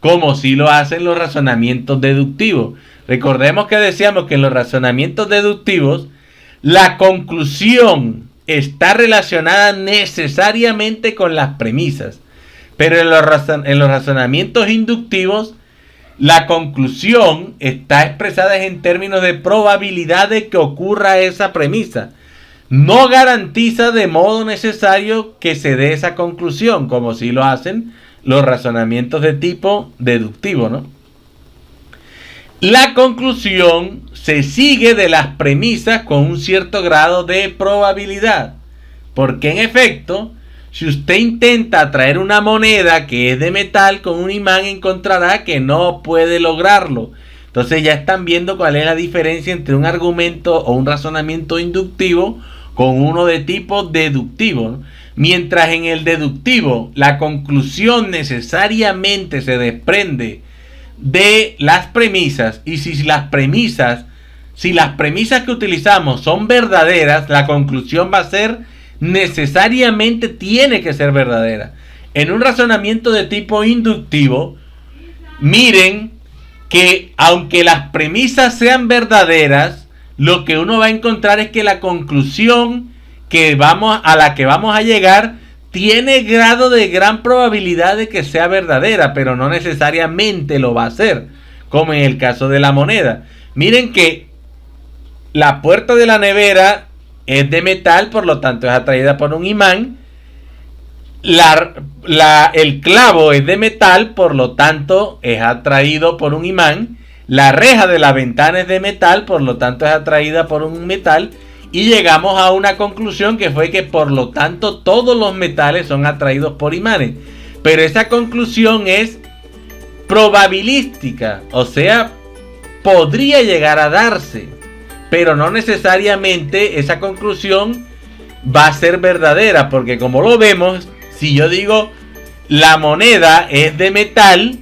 como si lo hacen los razonamientos deductivos. Recordemos que decíamos que en los razonamientos deductivos la conclusión está relacionada necesariamente con las premisas, pero en los razonamientos inductivos la conclusión está expresada en términos de probabilidad de que ocurra esa premisa. No garantiza de modo necesario que se dé esa conclusión, como si lo hacen los razonamientos de tipo deductivo, ¿no? La conclusión se sigue de las premisas con un cierto grado de probabilidad, porque en efecto, si usted intenta atraer una moneda que es de metal con un imán, encontrará que no puede lograrlo. Entonces ya están viendo cuál es la diferencia entre un argumento o un razonamiento inductivo con uno de tipo deductivo, ¿no? Mientras en el deductivo la conclusión necesariamente se desprende de las premisas, y si las premisas que utilizamos son verdaderas, la conclusión va a ser necesariamente, tiene que ser verdadera. En un razonamiento de tipo inductivo, miren que aunque las premisas sean verdaderas, lo que uno va a encontrar es que la conclusión a la que vamos a llegar tiene grado de gran probabilidad de que sea verdadera, pero no necesariamente lo va a ser, como en el caso de la moneda. Miren que la puerta de la nevera es de metal, por lo tanto es atraída por un imán. El clavo es de metal, por lo tanto es atraído por un imán. La reja de la ventana es de metal, por lo tanto es atraída por un metal. Y llegamos a una conclusión que fue que por lo tanto todos los metales son atraídos por imanes. Pero esa conclusión es probabilística, o sea, podría llegar a darse, pero no necesariamente esa conclusión va a ser verdadera, porque como lo vemos, si yo digo la moneda es de metal,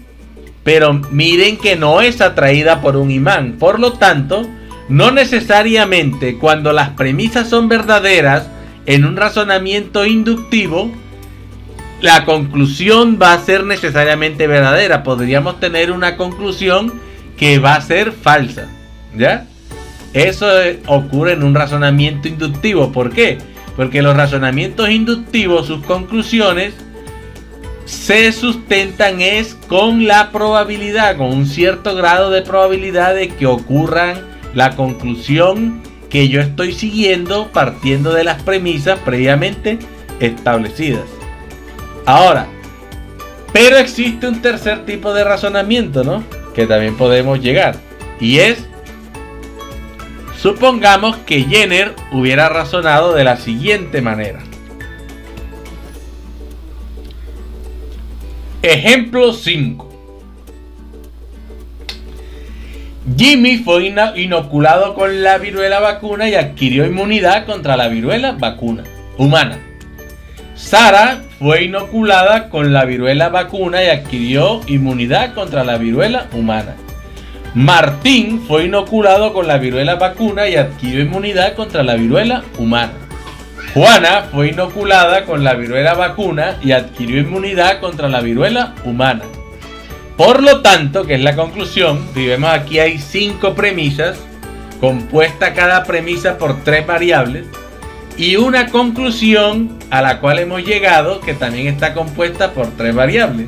pero miren que no es atraída por un imán, por lo tanto, no necesariamente cuando las premisas son verdaderas en un razonamiento inductivo, la conclusión va a ser necesariamente verdadera. Podríamos tener una conclusión que va a ser falsa, ¿ya? Eso ocurre en un razonamiento inductivo. ¿Por qué? Porque los razonamientos inductivos, sus conclusiones se sustentan con la probabilidad, con un cierto grado de probabilidad de que ocurran la conclusión que yo estoy siguiendo partiendo de las premisas previamente establecidas. Ahora, pero existe un tercer tipo de razonamiento, ¿no? Que también podemos llegar. Y es, supongamos que Jenner hubiera razonado de la siguiente manera. Ejemplo 5. Jimmy fue inoculado con la viruela vacuna y adquirió inmunidad contra la viruela vacuna humana. Sara fue inoculada con la viruela vacuna y adquirió inmunidad contra la viruela humana. Martín fue inoculado con la viruela vacuna y adquirió inmunidad contra la viruela humana. Juana fue inoculada con la viruela vacuna y adquirió inmunidad contra la viruela humana. Por lo tanto, que es la conclusión, si vemos aquí hay 5 premisas, compuesta cada premisa por 3 variables, y una conclusión a la cual hemos llegado, que también está compuesta por 3 variables.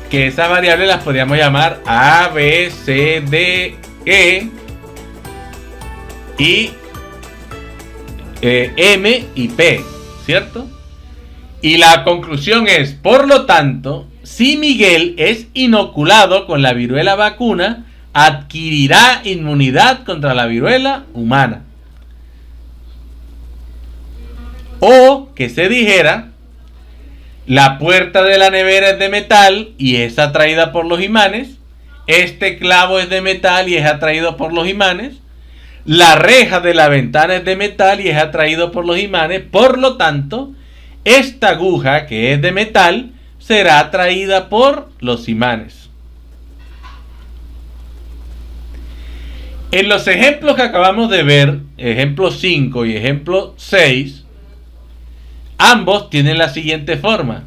Que esas variables las podríamos llamar A, B, C, D, E, y M y P, ¿cierto? Y la conclusión es, por lo tanto, si Miguel es inoculado con la viruela vacuna, adquirirá inmunidad contra la viruela humana. O que se dijera, la puerta de la nevera es de metal y es atraída por los imanes. Este clavo es de metal y es atraído por los imanes. La reja de la ventana es de metal y es atraído por los imanes. Por lo tanto, esta aguja que es de metal será atraída por los imanes. En los ejemplos que acabamos de ver, ejemplo 5 y ejemplo 6, ambos tienen la siguiente forma.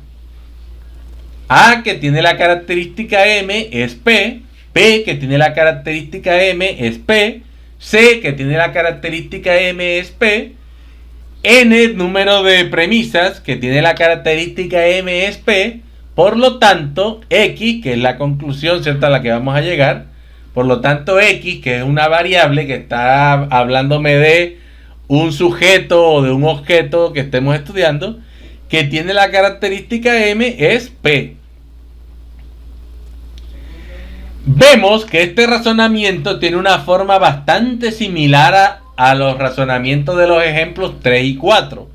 A, que tiene la característica M, es P. P, que tiene la característica M, es P. C, que tiene la característica M, es P. N, número de premisas, que tiene la característica M, es P. Por lo tanto, X, que es la conclusión, ¿cierto?, a la que vamos a llegar. Por lo tanto, X, que es una variable que está hablándome de un sujeto o de un objeto que estemos estudiando, que tiene la característica M, es P. Vemos que este razonamiento tiene una forma bastante similar a los razonamientos de los ejemplos 3 y 4,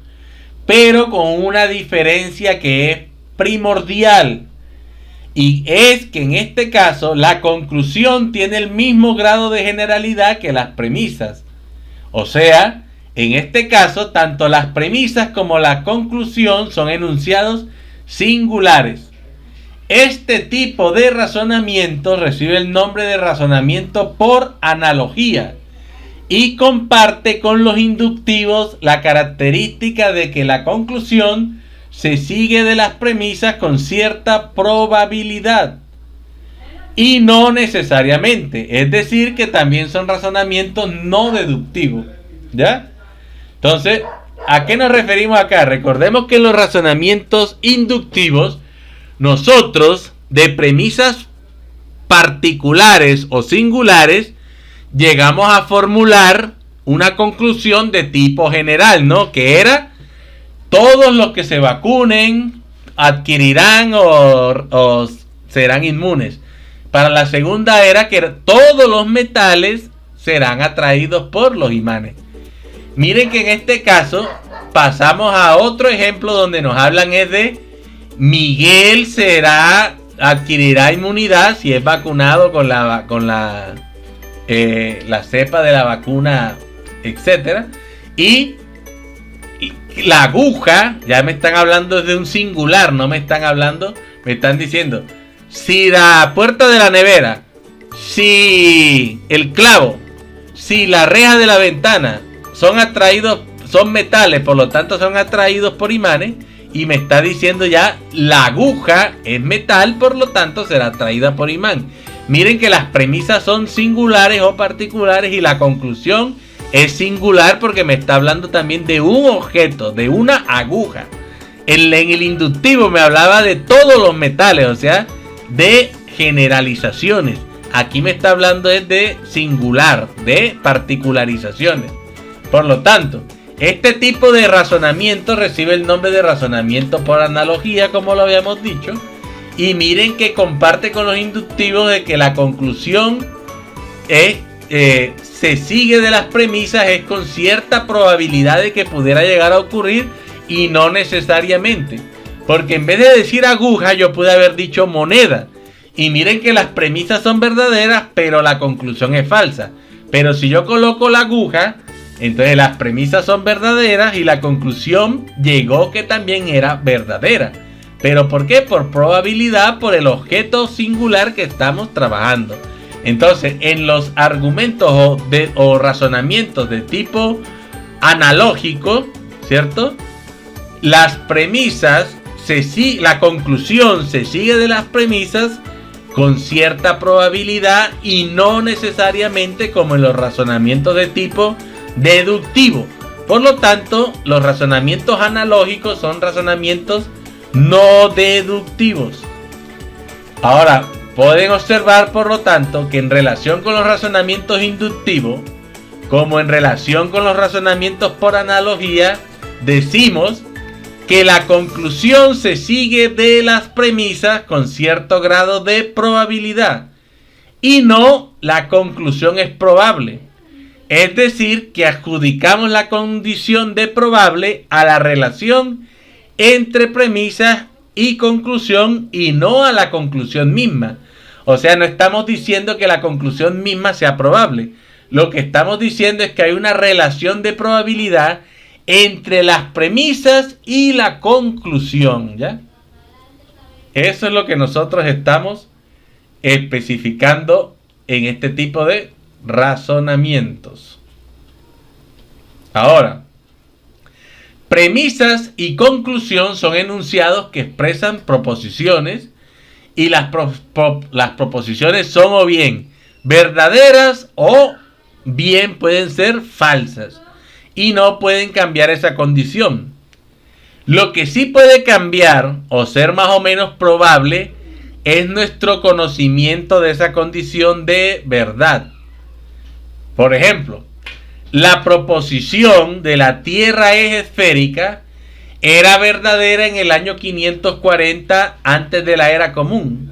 pero con una diferencia que es primordial, y es que en este caso la conclusión tiene el mismo grado de generalidad que las premisas. O sea, en este caso tanto las premisas como la conclusión son enunciados singulares. Este tipo de razonamiento recibe el nombre de razonamiento por analogía y comparte con los inductivos la característica de que la conclusión se sigue de las premisas con cierta probabilidad y no necesariamente, es decir, que también son razonamientos no deductivos, ¿ya? Entonces, ¿a qué nos referimos acá? Recordemos que en los razonamientos inductivos, nosotros de premisas particulares o singulares llegamos a formular una conclusión de tipo general, ¿no? Que era: todos los que se vacunen adquirirán o serán inmunes. Para la segunda era que todos los metales serán atraídos por los imanes. Miren que en este caso pasamos a otro ejemplo donde nos hablan es de Miguel adquirirá inmunidad si es vacunado con la cepa de la vacuna, etcétera. Y la aguja, ya me están hablando de un singular, no me están diciendo si la puerta de la nevera, si el clavo, si la reja de la ventana son metales, por lo tanto son atraídos por imanes, y me está diciendo ya la aguja es metal, por lo tanto será atraída por imán. Miren que las premisas son singulares o particulares y la conclusión es singular porque me está hablando también de un objeto, de una aguja. En el inductivo me hablaba de todos los metales, o sea, de generalizaciones. Aquí me está hablando es de singular, de particularizaciones. Por lo tanto, este tipo de razonamiento recibe el nombre de razonamiento por analogía, como lo habíamos dicho. Y miren que comparte con los inductivos de que la conclusión se sigue de las premisas, es con cierta probabilidad de que pudiera llegar a ocurrir y no necesariamente. Porque en vez de decir aguja, yo pude haber dicho moneda. Y miren que las premisas son verdaderas, pero la conclusión es falsa. Pero si yo coloco la aguja, entonces las premisas son verdaderas y la conclusión llegó que también era verdadera. ¿Pero por qué? Por probabilidad, por el objeto singular que estamos trabajando. Entonces, en los argumentos o razonamientos de tipo analógico, ¿cierto? Las premisas, la conclusión se sigue de las premisas con cierta probabilidad y no necesariamente como en los razonamientos de tipo deductivo. Por lo tanto, los razonamientos analógicos son razonamientos no deductivos. Ahora, pueden observar, por lo tanto, que en relación con los razonamientos inductivos, como en relación con los razonamientos por analogía, decimos que la conclusión se sigue de las premisas con cierto grado de probabilidad y no la conclusión es probable. Es decir, que adjudicamos la condición de probable a la relación entre premisas y conclusión y no a la conclusión misma. O sea, no estamos diciendo que la conclusión misma sea probable. Lo que estamos diciendo es que hay una relación de probabilidad entre las premisas y la conclusión, ¿ya? Eso es lo que nosotros estamos especificando en este tipo de razonamientos. Ahora, premisas y conclusión son enunciados que expresan proposiciones y las proposiciones son o bien verdaderas o bien pueden ser falsas y no pueden cambiar esa condición. Lo que sí puede cambiar o ser más o menos probable es nuestro conocimiento de esa condición de verdad. Por ejemplo, la proposición de la Tierra es esférica era verdadera en el año 540 antes de la era común,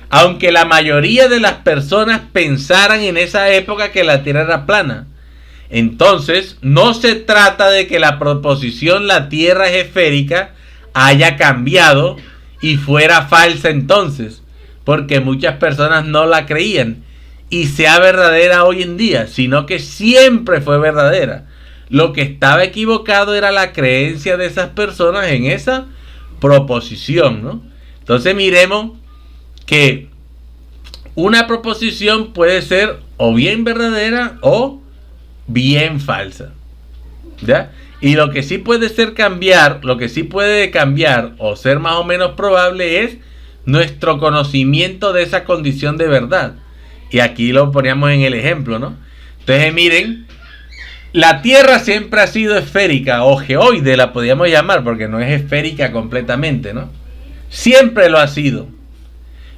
aunque la mayoría de las personas pensaran en esa época que la Tierra era plana. Entonces, no se trata de que la proposición la Tierra es esférica haya cambiado y fuera falsa entonces, porque muchas personas no la creían y sea verdadera hoy en día, sino que siempre fue verdadera. Lo que estaba equivocado era la creencia de esas personas en esa proposición, ¿no? Entonces miremos que una proposición puede ser o bien verdadera o bien falsa, ¿ya? Y lo que sí puede cambiar o ser más o menos probable es nuestro conocimiento de esa condición de verdad. Y aquí lo poníamos en el ejemplo, ¿no? Entonces miren, la Tierra siempre ha sido esférica o geoide la podríamos llamar, porque no es esférica completamente, ¿no? Siempre lo ha sido.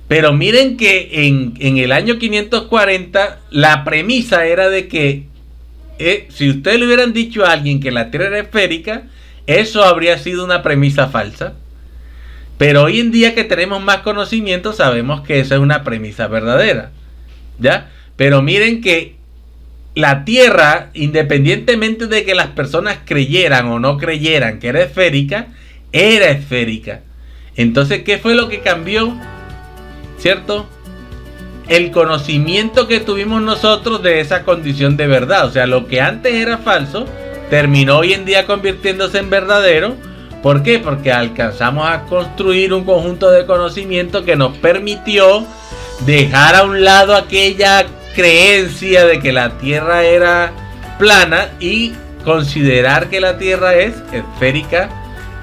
Pero miren que en el año 540 la premisa era de que si ustedes le hubieran dicho a alguien que la Tierra era esférica, eso habría sido una premisa falsa. Pero hoy en día que tenemos más conocimiento, sabemos que esa es una premisa verdadera, ¿ya? Pero miren que la Tierra, independientemente de que las personas creyeran o no creyeran que era esférica. Entonces, ¿qué fue lo que cambió? ¿Cierto? El conocimiento que tuvimos nosotros de esa condición de verdad. O sea, lo que antes era falso terminó hoy en día convirtiéndose en verdadero. ¿Por qué? Porque alcanzamos a construir un conjunto de conocimiento que nos permitió dejar a un lado aquella creencia de que la Tierra era plana y considerar que la Tierra es esférica,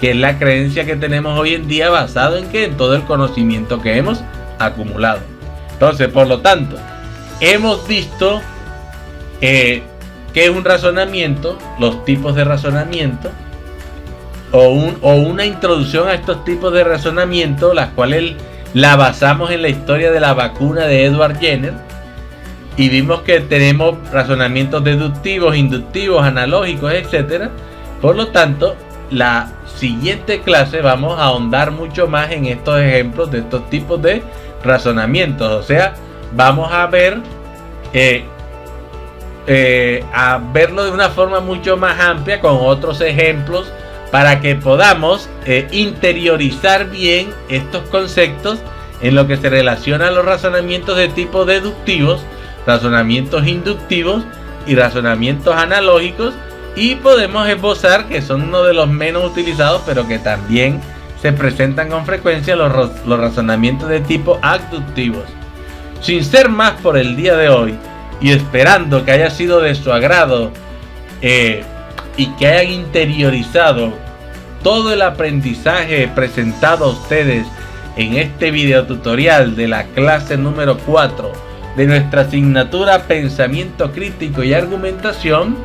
que es la creencia que tenemos hoy en día, basado en que en todo el conocimiento que hemos acumulado. Entonces, por lo tanto, hemos visto qué es un razonamiento, los tipos de razonamiento, o una introducción a estos tipos de razonamiento, las cuales la basamos en la historia de la vacuna de Edward Jenner, y vimos que tenemos razonamientos deductivos, inductivos, analógicos, etc. Por lo tanto, la siguiente clase vamos a ahondar mucho más en estos ejemplos de estos tipos de razonamientos. O sea, vamos a ver a verlo de una forma mucho más amplia con otros ejemplos para que podamos interiorizar bien estos conceptos en lo que se relaciona a los razonamientos de tipo deductivos, razonamientos inductivos y razonamientos analógicos, y podemos esbozar que son uno de los menos utilizados, pero que también se presentan con frecuencia los razonamientos de tipo abductivos. Sin ser más por el día de hoy, y esperando que haya sido de su agrado y que hayan interiorizado todo el aprendizaje presentado a ustedes en este video tutorial de la clase número 4 de nuestra asignatura Pensamiento Crítico y Argumentación,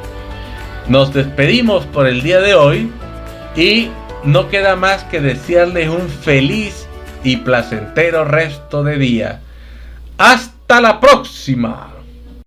nos despedimos por el día de hoy y no queda más que desearles un feliz y placentero resto de día. ¡Hasta la próxima!